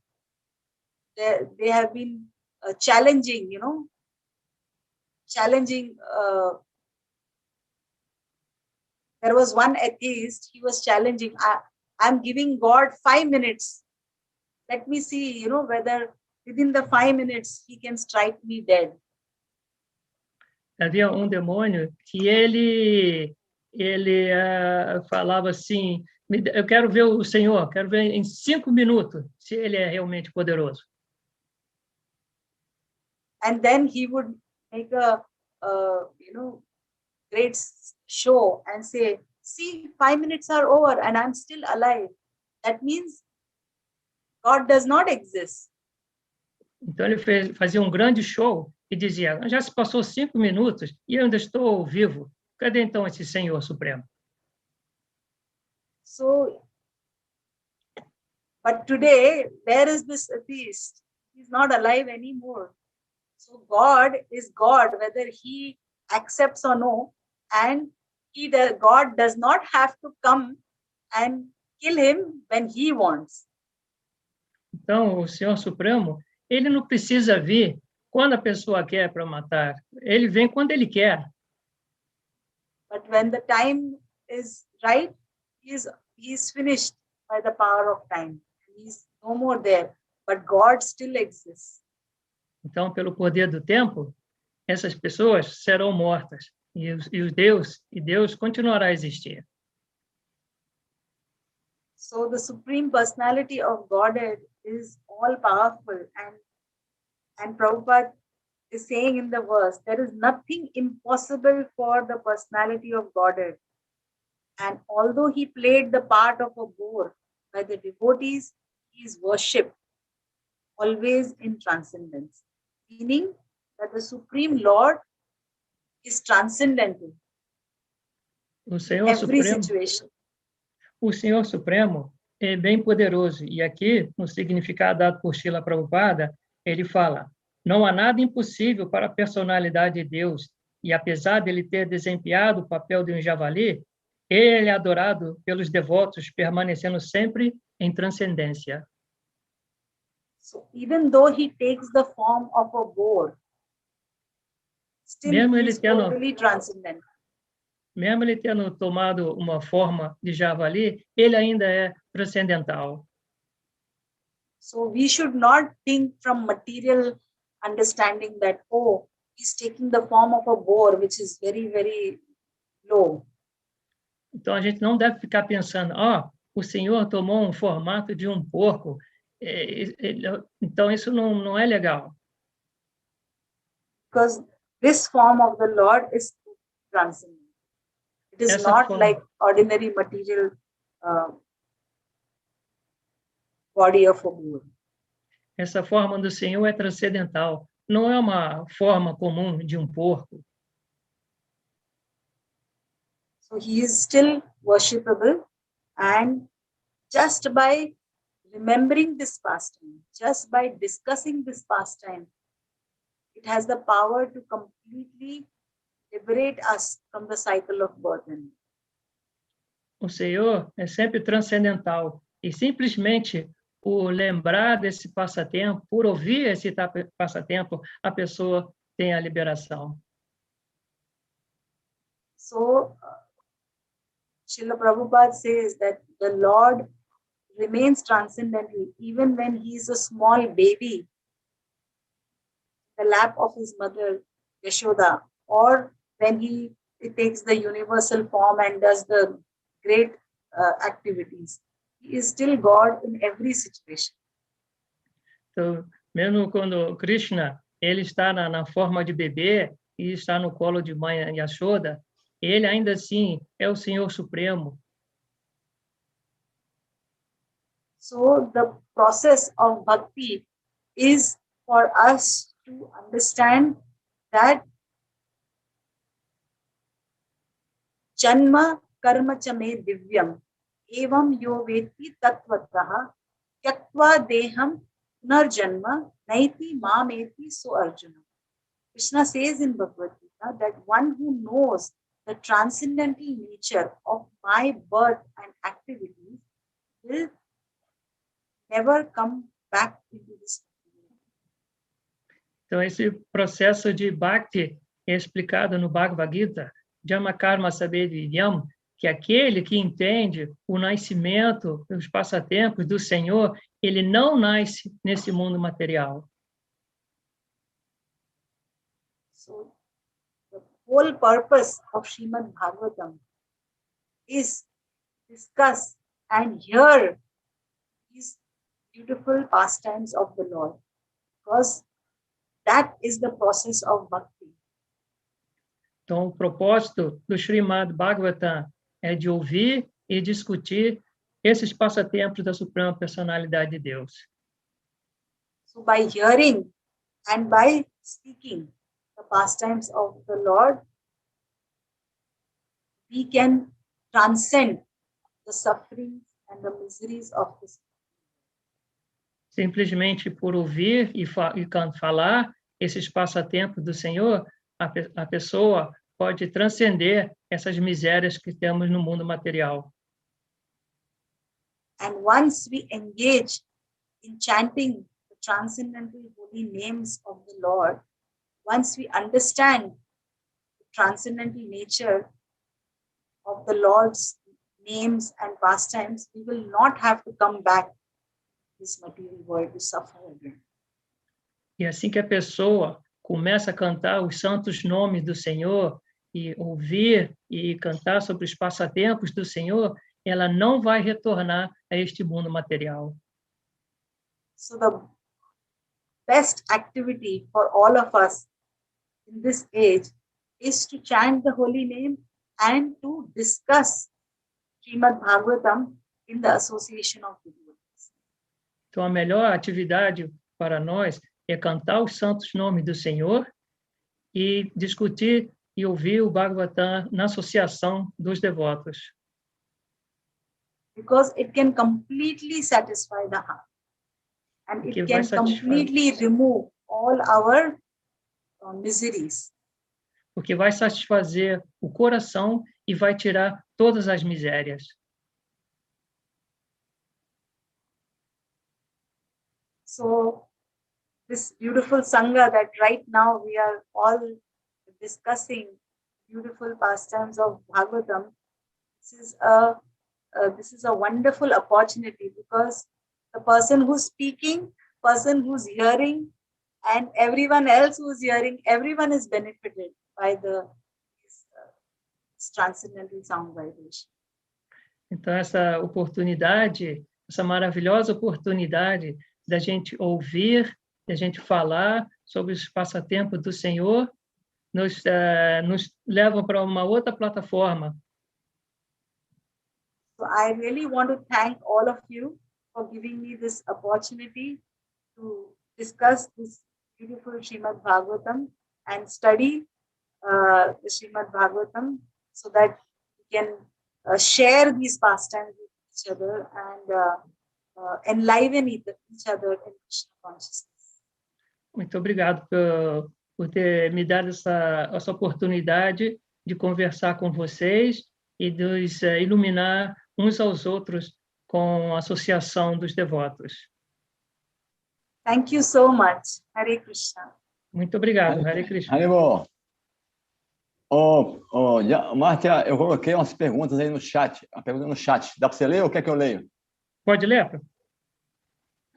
They have been challenging. There was one atheist, he was challenging, I'm giving God 5 minutes. Let me see, whether within the 5 minutes he can strike me dead. Havia um demônio que ele falava assim, eu quero ver o Senhor, quero ver em 5 minutos se ele é realmente poderoso. And then he would make a great show and say, see, 5 minutes are over and I'm still alive. That means God does not exist. Então ele fazia um grande show e dizia, já se passou 5 minutos e eu ainda estou vivo. Cadê então esse Senhor Supremo? So But today, where is this atheist? He's not alive anymore. So God is God, whether he accepts or no, and God does not have to come and kill him when he wants. Então, o Senhor Supremo, ele não precisa vir quando a pessoa quer para matar. Ele vem quando ele quer. But when the time is right, he's finished by the power of time. He's no more there, but God still exists. Então, pelo poder do tempo, essas pessoas serão mortas e Deus continuará a existir. So the Supreme Personality of Godhead is all powerful, and Prabhupada is saying in the verse, there is nothing impossible for the personality of Godhead. And although he played the part of a boor by the devotees, he is worshipped always in transcendence, meaning that the Supreme Lord is transcendental O Senhor in every Supremo, situation. o Senhor Supremo é bem poderoso. E aqui, no significado dado por Srila Prabhupada, ele fala: não há nada impossível para a personalidade de Deus. E apesar de ele ter desempenhado o papel de um javali, ele é adorado pelos devotos, permanecendo sempre em transcendência. So even though he takes the form of a boar, still Mesmo he ele is tendo- totally transcendental. Mesmo ele tendo tomado uma forma de javali, ele ainda é transcendental. So we should not think from material understanding that, oh, he's taking the form of a boar, which is very, very low. Então, a gente não deve ficar pensando, o Senhor tomou um formato de um porco, então isso não é legal. Because this form of the Lord is transcendent. It is Essa not forma- like ordinary material body of a boar. Essa forma do Senhor é transcendental, não é uma forma comum de um porco. So he is still worshipable, and just by remembering this pastime, just by discussing this pastime, it has the power to completely liberate us from the cycle of birth and death. O Senhor é sempre transcendental e simplesmente por lembrar desse passatempo, por ouvir esse passatempo, a pessoa tem a liberação. So, Srila Prabhupada says that the Lord remains transcendental even when he is a small baby in the lap of his mother Yashoda, or when he takes the universal form and does the great activities. He is still God in every situation. Então, mesmo quando Krishna ele está na forma de bebê e está no colo de mãe Yashoda, ele ainda assim é o Senhor Supremo. So the process of bhakti is for us to understand that janma karma chame divyam evam yo veti tatvatah tyaktva deham narjanma naiti mameti so Arjuna. Krishna says in Bhagavad Gita that one who knows the transcendental nature of my birth and activities will never come back into this world. Então, esse processo de bhakti é explicado no Bhagavad Gita, Jama Karma Sabediyam, que aquele que entende o nascimento, os passatempos do Senhor, ele não nasce nesse mundo material. So, the whole purpose of Srimad Bhagavatam is discuss and hear these beautiful pastimes of the Lord, because that is the process of bhakti. Então, o propósito do Srimad Bhagavatam é de ouvir e discutir esses passatempos da Suprema Personalidade de Deus. So by hearing and by speaking the pastimes of the Lord, we can transcend the sufferings and the miseries of this. simplesmente por ouvir e falar esses passatempos do Senhor, a pessoa pode transcender essas misérias que temos no mundo material. And once we engage in chanting the transcendental holy names of the Lord, once we understand the transcendental nature of the Lord's names and pastimes, we will not have to come back to this material world to suffer again. E assim que a pessoa começa a cantar os santos nomes do Senhor e ouvir e cantar sobre os passatempos do Senhor, ela não vai retornar a este mundo material. So the best activity for all of us in this age is to chant the holy name and to discuss Srimad Bhagavatam in the association of devotees. Então, a melhor atividade para nós é cantar os santos nomes do Senhor e discutir e ouvir o Bhagavatam na associação dos devotos. Because it can completely satisfy the heart. And it can completely remove all our miseries. Porque vai satisfazer o coração e vai tirar todas as misérias. So, this beautiful Sangha that right now we are all discussing beautiful pastimes of Bhagavatam, this is a wonderful opportunity because the person who's speaking, person who's hearing, and everyone else who's hearing, everyone is benefited by this transcendental sound vibration. Então, essa oportunidade, essa maravilhosa oportunidade da gente ouvir, da gente falar sobre os passatempos do Senhor, nos levam para uma outra plataforma. So I really want to thank all of you for giving me this opportunity to discuss this beautiful Srimad Bhagavatam and study the Srimad Bhagavatam so that we can share these pastimes with each other and enliven each other in Krishna consciousness. Muito obrigado por ter me dado essa oportunidade de conversar com vocês e de nos iluminar uns aos outros com a associação dos devotos. Thank you so much. Hare Krishna. Muito obrigado, Hare Krishna. Haribo. Márcia, eu coloquei umas perguntas aí no chat. Uma pergunta no chat. Dá para você ler ou quer que eu leia? Pode ler?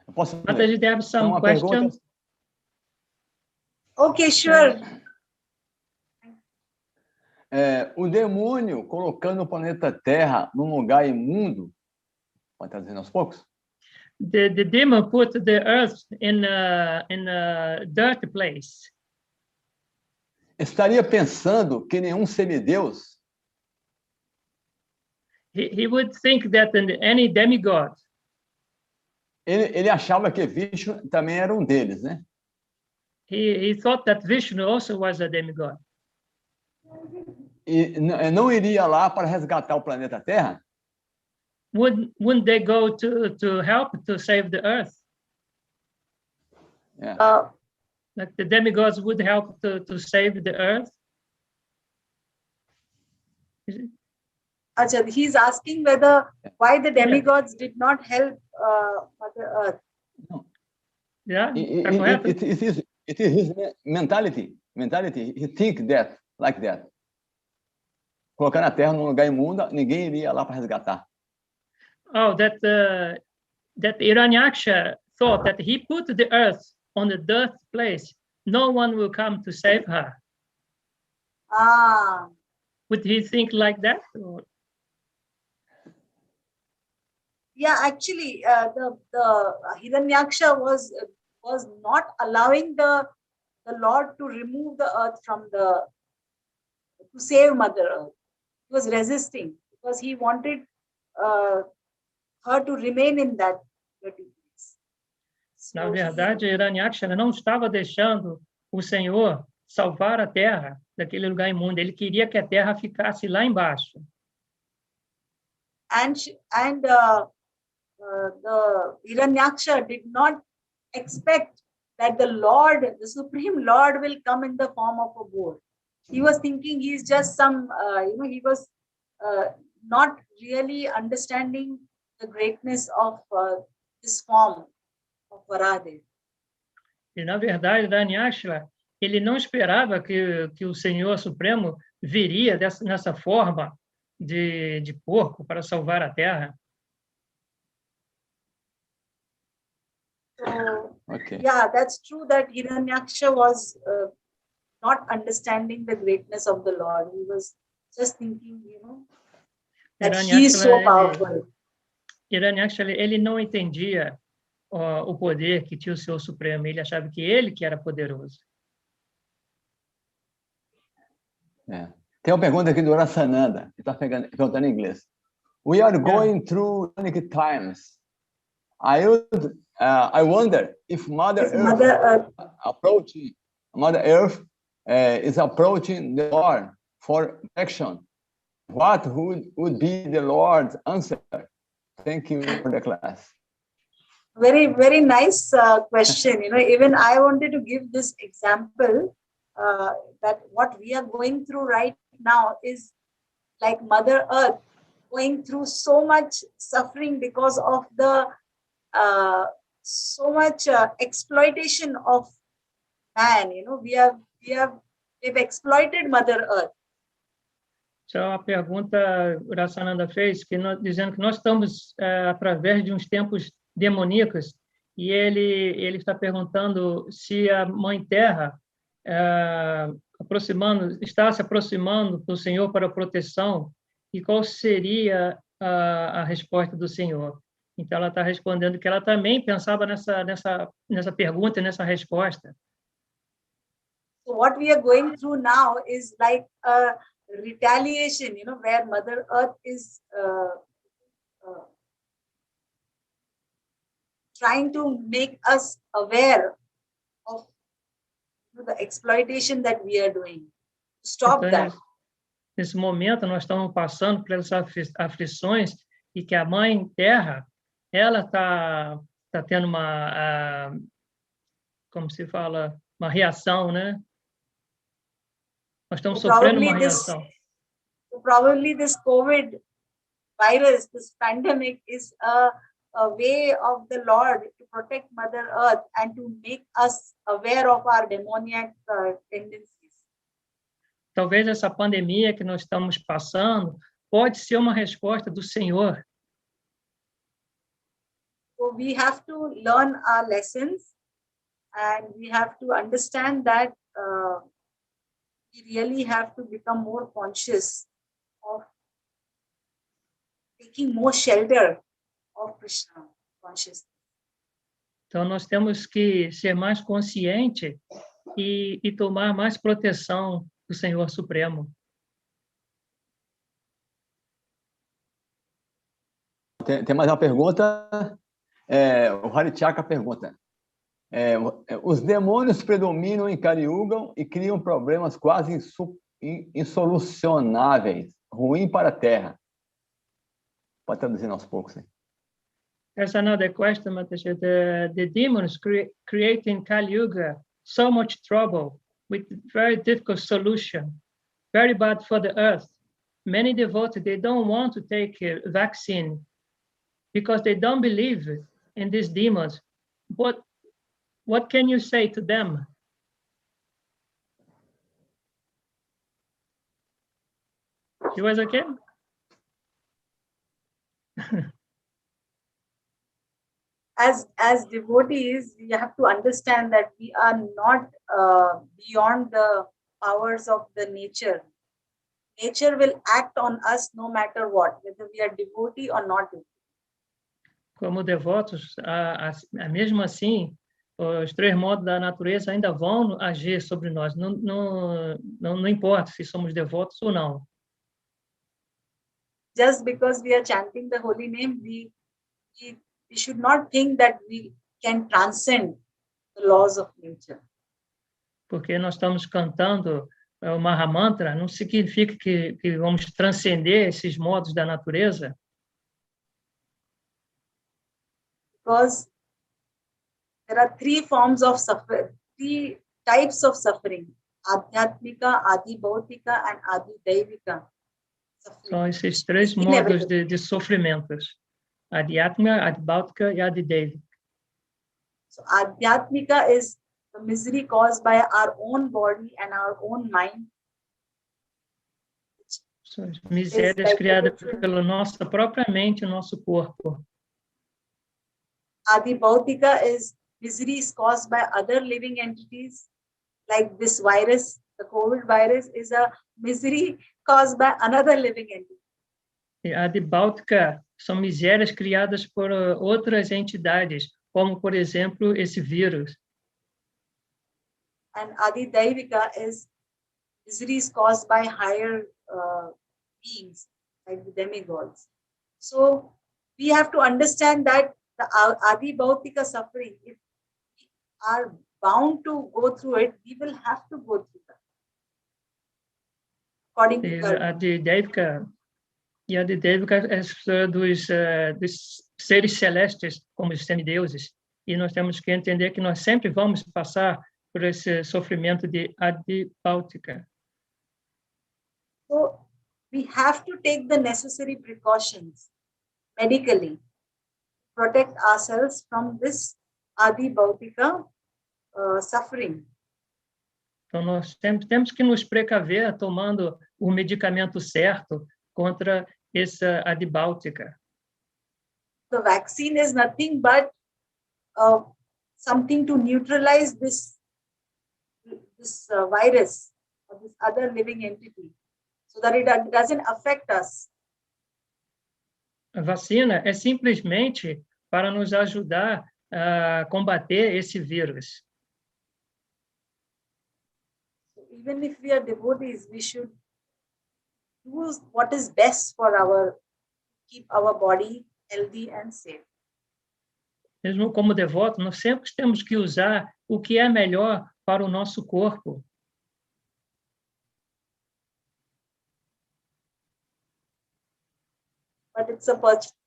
Eu posso ler. Mataji, there are some questions. Okay, sure. O demônio colocando o planeta Terra num lugar imundo, pode estar dizendo aos poucos? The demon put the earth in a dirty place. Estaria pensando que nenhum semideus He would think that any demigod. Ele achava que Vishnu também era um deles, né? He thought that Vishnu also was a demigod. E não iria lá para resgatar o planeta Terra? Wouldn't they go to help to save the earth? Yeah. Like the demigods would help to save the earth? Achha, he's asking why the demigods did not help Mother Earth. No. Yeah, it is his mentality. He think that, like that. Colocar na Terra num lugar imundo, ninguém iria lá para resgatar. Oh, that Hiranyaksha thought that he put the earth on the dirt place. No one will come to save her. Ah. Would he think like that? Or? Yeah, actually, the Hiranyaksha was not allowing the Lord to remove the earth to save Mother Earth. He was resisting because he wanted her to remain in that dirty place. Na verdade, Hiranyaksha não estava deixando o Senhor salvar a Terra daquele lugar imundo. Ele queria que a Terra ficasse lá embaixo. And the Hiranyaksha did not expect that the Lord, the Supreme Lord, will come in the form of a boar. He was thinking he's just some, he was not really understanding the greatness of this form of Varadev. E, na verdade, Dhanyashla, ele não esperava que o Senhor Supremo viria nessa forma de porco para salvar a Terra. So, Okay. yeah, that's true that Hiranyaksha was not understanding the greatness of the Lord. He was just thinking, that he is so powerful. Hiranyaksha, ele não entendia o poder que tinha o Senhor Supremo. Ele achava que ele que era poderoso. Tem uma pergunta aqui do Rasananda, que está perguntando em inglês. We are going through unique times. I wonder if Mother Earth is approaching the Lord for action. What would be the Lord's answer? Thank you for the class. Very, very nice question. Even I wanted to give this example that what we are going through right now is like Mother Earth going through so much suffering because of the so much exploitation of man. We've exploited Mother Earth. Então, a pergunta o Rasananda fez, dizendo que nós estamos através de uns tempos demoníacos, e ele está perguntando se a Mãe Terra está se aproximando do Senhor para a proteção, e qual seria a resposta do Senhor. Então, ela está respondendo que ela também pensava nessa pergunta e nessa resposta. So what we are going through now is like a retaliation, where Mother Earth is trying to make us aware of the exploitation that we are doing. Stop that. Nesse momento, nós estamos passando por essas aflições e que a Mãe Terra, ela está tendo como se fala, uma reação, né? Nós estamos sofrendo uma reação. Probably this COVID virus, this pandemic is a way of the Lord to protect Mother Earth and to make us aware of our demoniac tendencies. Talvez essa pandemia que nós estamos passando pode ser uma resposta do Senhor. So we have to learn our lessons and we have to understand that we really have to become more conscious of taking more shelter of Krishna consciousness. Então, nós temos que ser mais conscientes e tomar mais proteção do Senhor Supremo. Tem mais uma pergunta. O Harichaka pergunta. Os demônios predominam em Kali Yuga e criam problemas quase insolucionáveis, ruim para a Terra. Pode traduzir aos poucos. Hein? There's another question, Matasha. The demons create in Kali Yuga so much trouble with very difficult solution, very bad for the earth. Many devotees, they don't want to take a vaccine because they don't believe in these demons. But what can you say to them? You guys okay? As devotees, we have to understand that we are not beyond the powers of the nature. Nature will act on us no matter what, whether we are devotee or not devotee. Como devotos, mesmo assim, os três modos da natureza ainda vão agir sobre nós. Não importa se somos devotos ou não. Just because we are chanting the holy name, we should not think that we can transcend the laws of nature. Porque nós estamos cantando o Mahamantra, não significa que vamos transcender esses modos da natureza. Because there are three forms of suffering, three types of suffering: Adhyatmika, Adi Bhautika, and Adi Daivika. São esses três modos de sofrimentos: Adhyatma, Adibhautika e Adidevika. So Adhyatmika is the misery caused by our own body and our own mind. São as misérias criadas pela nossa própria mente e nosso corpo. Adi Bhautika is miseries caused by other living entities, like this virus. The COVID virus is a misery caused by another living entity. E Adibhautika são misérias criadas por outras entidades, como, por exemplo, esse vírus. And Adi Daivika is miseries caused by higher beings, like the demigods. So we have to understand that the Adi Bhautika suffering, if we are bound to go through it, we will have to go through that. According to a Adidevika é dos seres celestes, como os semideuses, e nós temos que entender que nós sempre vamos passar por esse sofrimento de Adibhautika. So we have to take the necessary precautions medically, protect ourselves from this Adi Bhautika suffering. Então, nós temos que nos precaver tomando o medicamento certo contra essa Adibhautika. The vaccine is nothing but something to neutralize this virus or this other living entity, so that it doesn't affect us. A vacina é simplesmente para nos ajudar a combater esse vírus. So even if we are devotees, we should do what is best for keep our body healthy and safe. Mesmo como devoto, nós sempre temos que usar o que é melhor para o nosso corpo. But it's a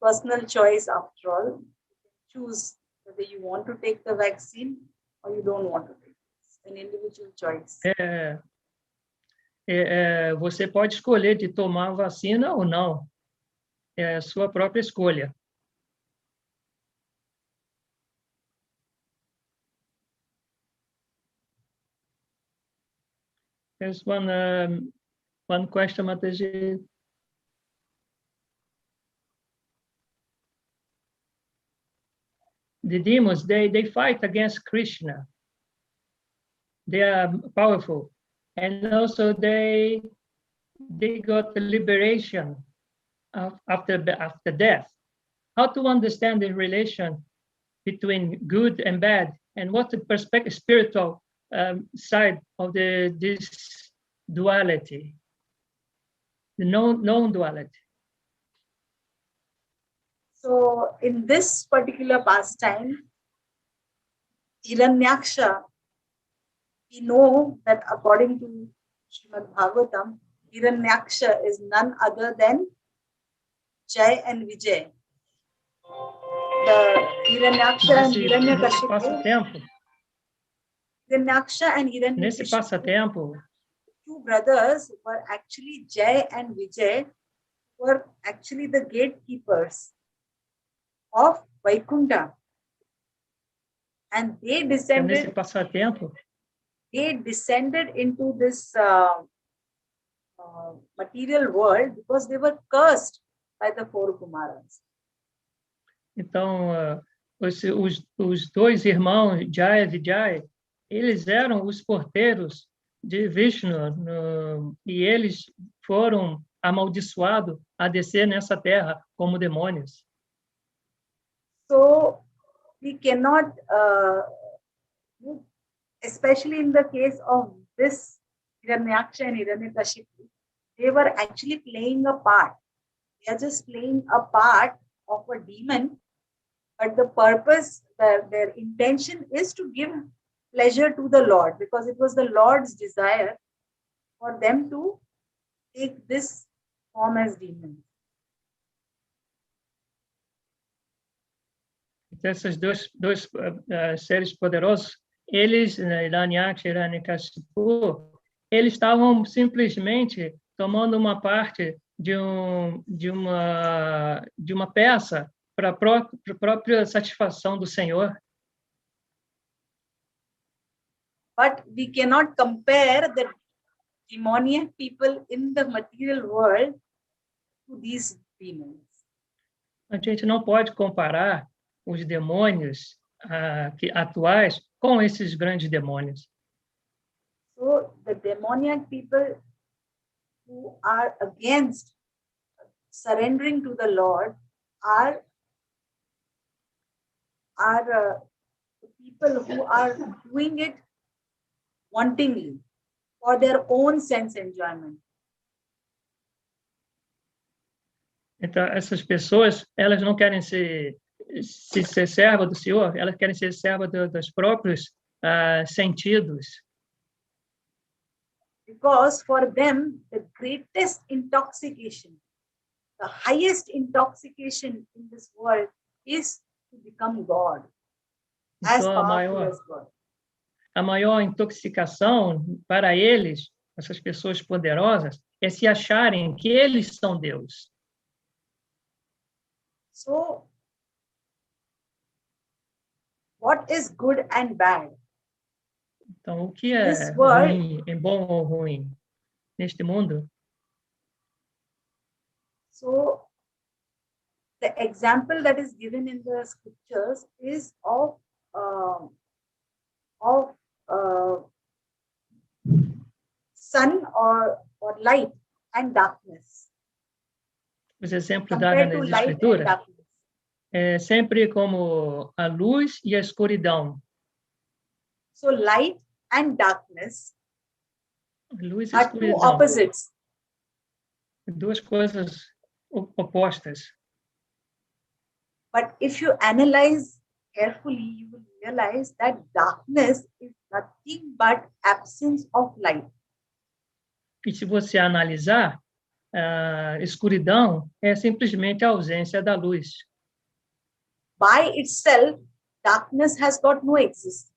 personal choice after all. You can choose whether you want to take the vaccine or you don't want to take it. It's an individual choice. Você pode escolher de tomar a vacina ou não. É a sua própria escolha. There's one question, Mataji. The demons, they fight against Krishna. They are powerful. And also they got the liberation after death. How to understand the relation between good and bad, and what the perspective, spiritual side of this duality, the non-duality. So in this particular pastime, Hiranyaksha, we know that according to Srimad Bhagavatam, Hiranyaksha is none other than Jai and Vijay. The Hiranyaksha and Hiranyakashipu. Hiranyaksha and Nesse passatempo, two brothers were actually Jai and Vijay, were actually the gatekeepers of Vaikunta. And they descended. Nesse passatempo, they descended into this material world because they were cursed by the four Kumaras. Então, os dois irmãos, Jai e Vijay, eles eram os porteiros de Vishnu, e eles foram amaldiçoados a descer nessa terra como demônios. So, we cannot, especially in the case of this Hiranyaksha and Hiranyakashipu, they were actually playing a part. They are just playing a part of a demon, but the purpose, their intention is to give pleasure to the Lord, because it was the Lord's desire for them to take this form as demons. Então, esses dois seres poderosos, eles, Hiranyakshi e Hiranyakashipu, eles estavam simplesmente tomando uma parte de uma peça para a própria satisfação do Senhor. But we cannot compare the demoniac people in the material world to these demons. A gente não pode comparar os demônios atuais com esses grandes demônios. So the demoniac people who are against surrendering to the Lord are the people who are doing it wantingly for their own sense enjoyment. Então, essas pessoas, elas não querem ser serva do Senhor, elas querem ser serva dos próprios sentidos. Because for them, the greatest intoxication, the highest intoxication in this world is to become God, as Então, powerful as God. a maior intoxicação para eles, essas pessoas poderosas, é se acharem que eles são Deus. So, what is good and bad? Então, o que é This world, ruim, é bom ou ruim neste mundo? so the example that is given in the scriptures is of sun or light and darkness. Os exemplos dados Compared to nas light and Escrituras darkness. é sempre como a luz e a escuridão. So light and darkness Luz e are two escuridão, opposites. duas coisas opostas. But if you analyze carefully, you will realize that darkness is nothing but absence of light. E se você analisar, a escuridão é simplesmente a ausência da luz. By itself, darkness has got no existence.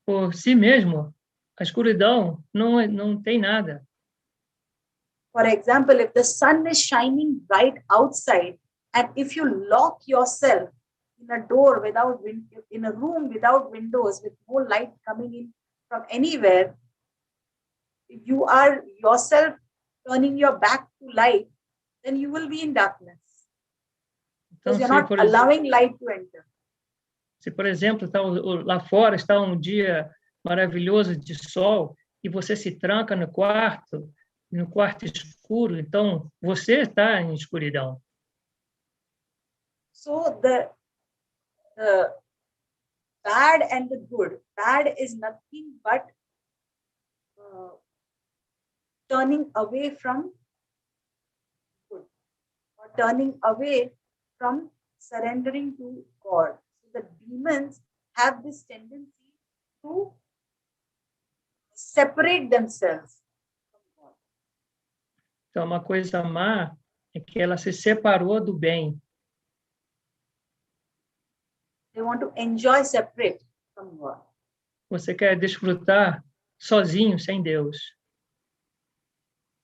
Por si mesmo, a escuridão não tem nada. For example, if the sun is shining bright outside, and if you lock yourself in a door without in a room without windows, with no light coming in from anywhere, you are yourself turning your back to light, then you will be in darkness. Because you're not allowing light to enter. Se, por exemplo, lá fora está um dia maravilhoso de sol e você se tranca no quarto escuro, então você está em escuridão. So the bad and the good. Bad is nothing but turning away from good, or turning away from surrendering to God. So the demons have this tendency to separate themselves from God. Então, uma coisa má é que ela se separou do bem. They want to enjoy separate from God. Você quer desfrutar sozinho, sem Deus.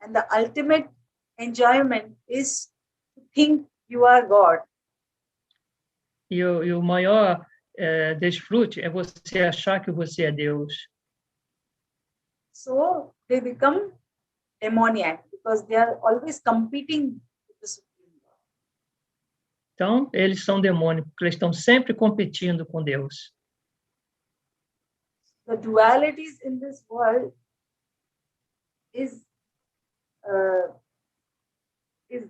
And the ultimate enjoyment is to think you are God. E o maior desfrute é você achar que você é Deus. So they become demoniac because they are always competing with the Supreme God. Então, eles são demônios, porque eles estão sempre competindo com Deus. The dualities in this world is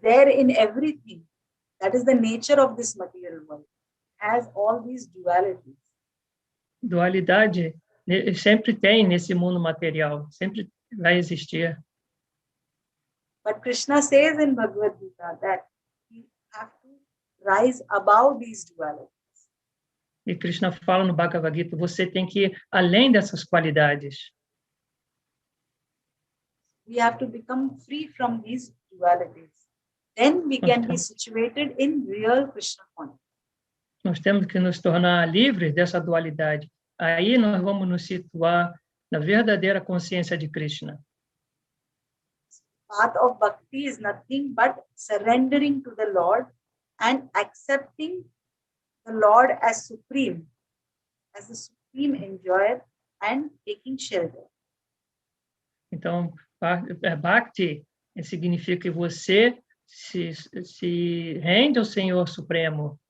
there in everything. That is the nature of this material world. It has all these dualities. Dualidade sempre tem nesse mundo material, sempre vai existir. But Krishna says in Bhagavad Gita that we have to rise above these dualities. E Krishna fala no Bhagavad Gita, você tem que ir além dessas qualidades. We have to become free from these dualities. Then we can be situated in real Krishna consciousness. nós temos que nos tornar livres dessa dualidade. Aí nós vamos nos situar na verdadeira consciência de Krishna. Path of bhakti is nothing but surrendering to the Lord and accepting the Lord as supreme, as the supreme enjoyer and taking shelter. Então, bhakti significa que você se rende ao Senhor Supremo.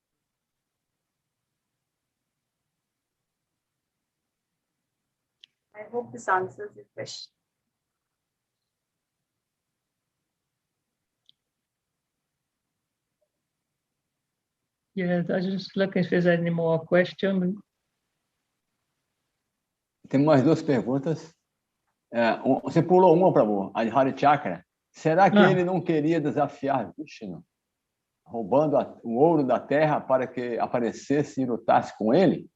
I hope this answers your question. Yeah, I just looking if there's any more question. Tem mais duas perguntas. Você pulou uma, Prabhu, a de Hari Chakra. Será que ele não queria desafiar Vishnu, roubando o ouro da terra para que aparecesse e lutasse com ele?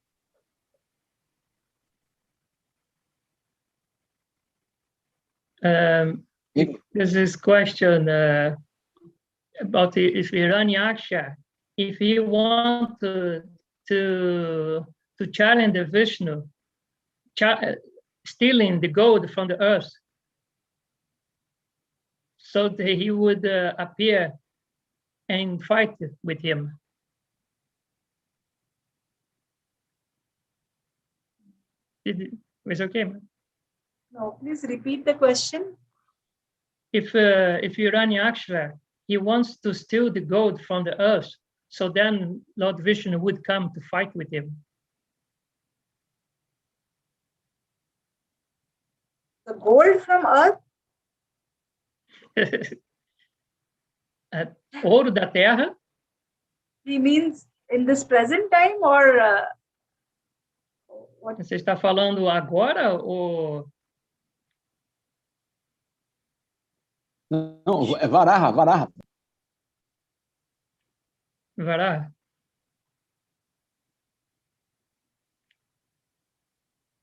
There's this question about if Hiranyaksha, if he wanted to challenge the Vishnu, stealing the gold from the earth, so that he would appear and fight with him. It's okay, man. No, please repeat the question. If Hiranyaksha, he wants to steal the gold from the earth, so then Lord Vishnu would come to fight with him. The gold from earth? Ouro da terra. He means in this present time or what? Você está falando agora ou... Não, é Varaha. Varaha.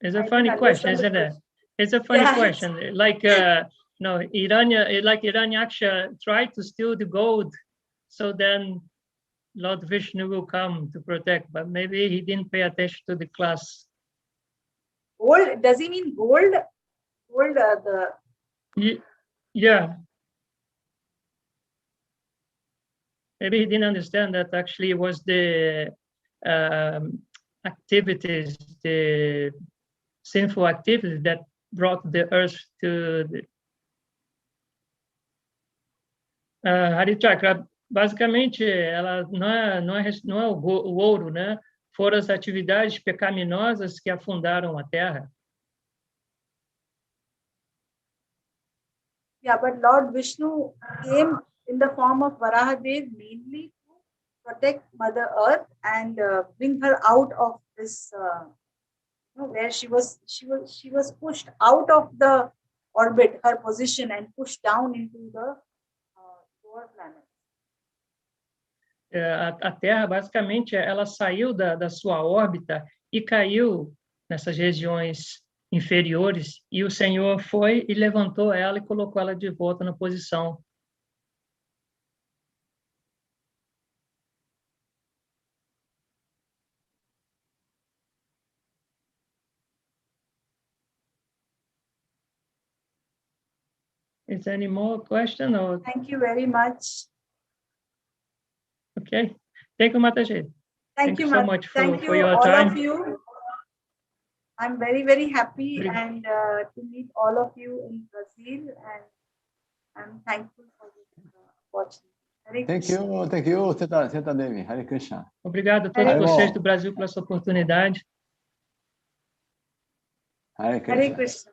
It's a funny question, isn't it? It's a funny question. Like Hiranyaksha tried to steal the gold, so then Lord Vishnu will come to protect, but maybe he didn't pay attention to the class. Gold, does he mean gold? Gold, yeah. Maybe he didn't understand that actually it was the activities, the sinful activities that brought the earth to the... Hari Chakra, basicamente, ela não é o ouro, né? Foram as atividades pecaminosas que afundaram a terra. Yeah, but Lord Vishnu came in the form of Varahadev mainly to protect Mother Earth and bring her out of this, where she was pushed out of the orbit, her position, and pushed down into the lower planet. A Terra, basicamente, ela saiu da sua órbita e caiu nessas regiões inferiores, e o Senhor foi e levantou ela e colocou ela de volta na posição. Is there any more question? Or... Thank you very much. Okay. Thank you, Mataji. Thank you so much for your all time. of you. I'm very, very happy and to meet all of you in Brazil, and I'm thankful for this opportunity. Thank you, Sita Devi. Hare Krishna. Obrigado a todos vocês do Brasil pela sua oportunidade. Hare Krishna. Hare Krishna.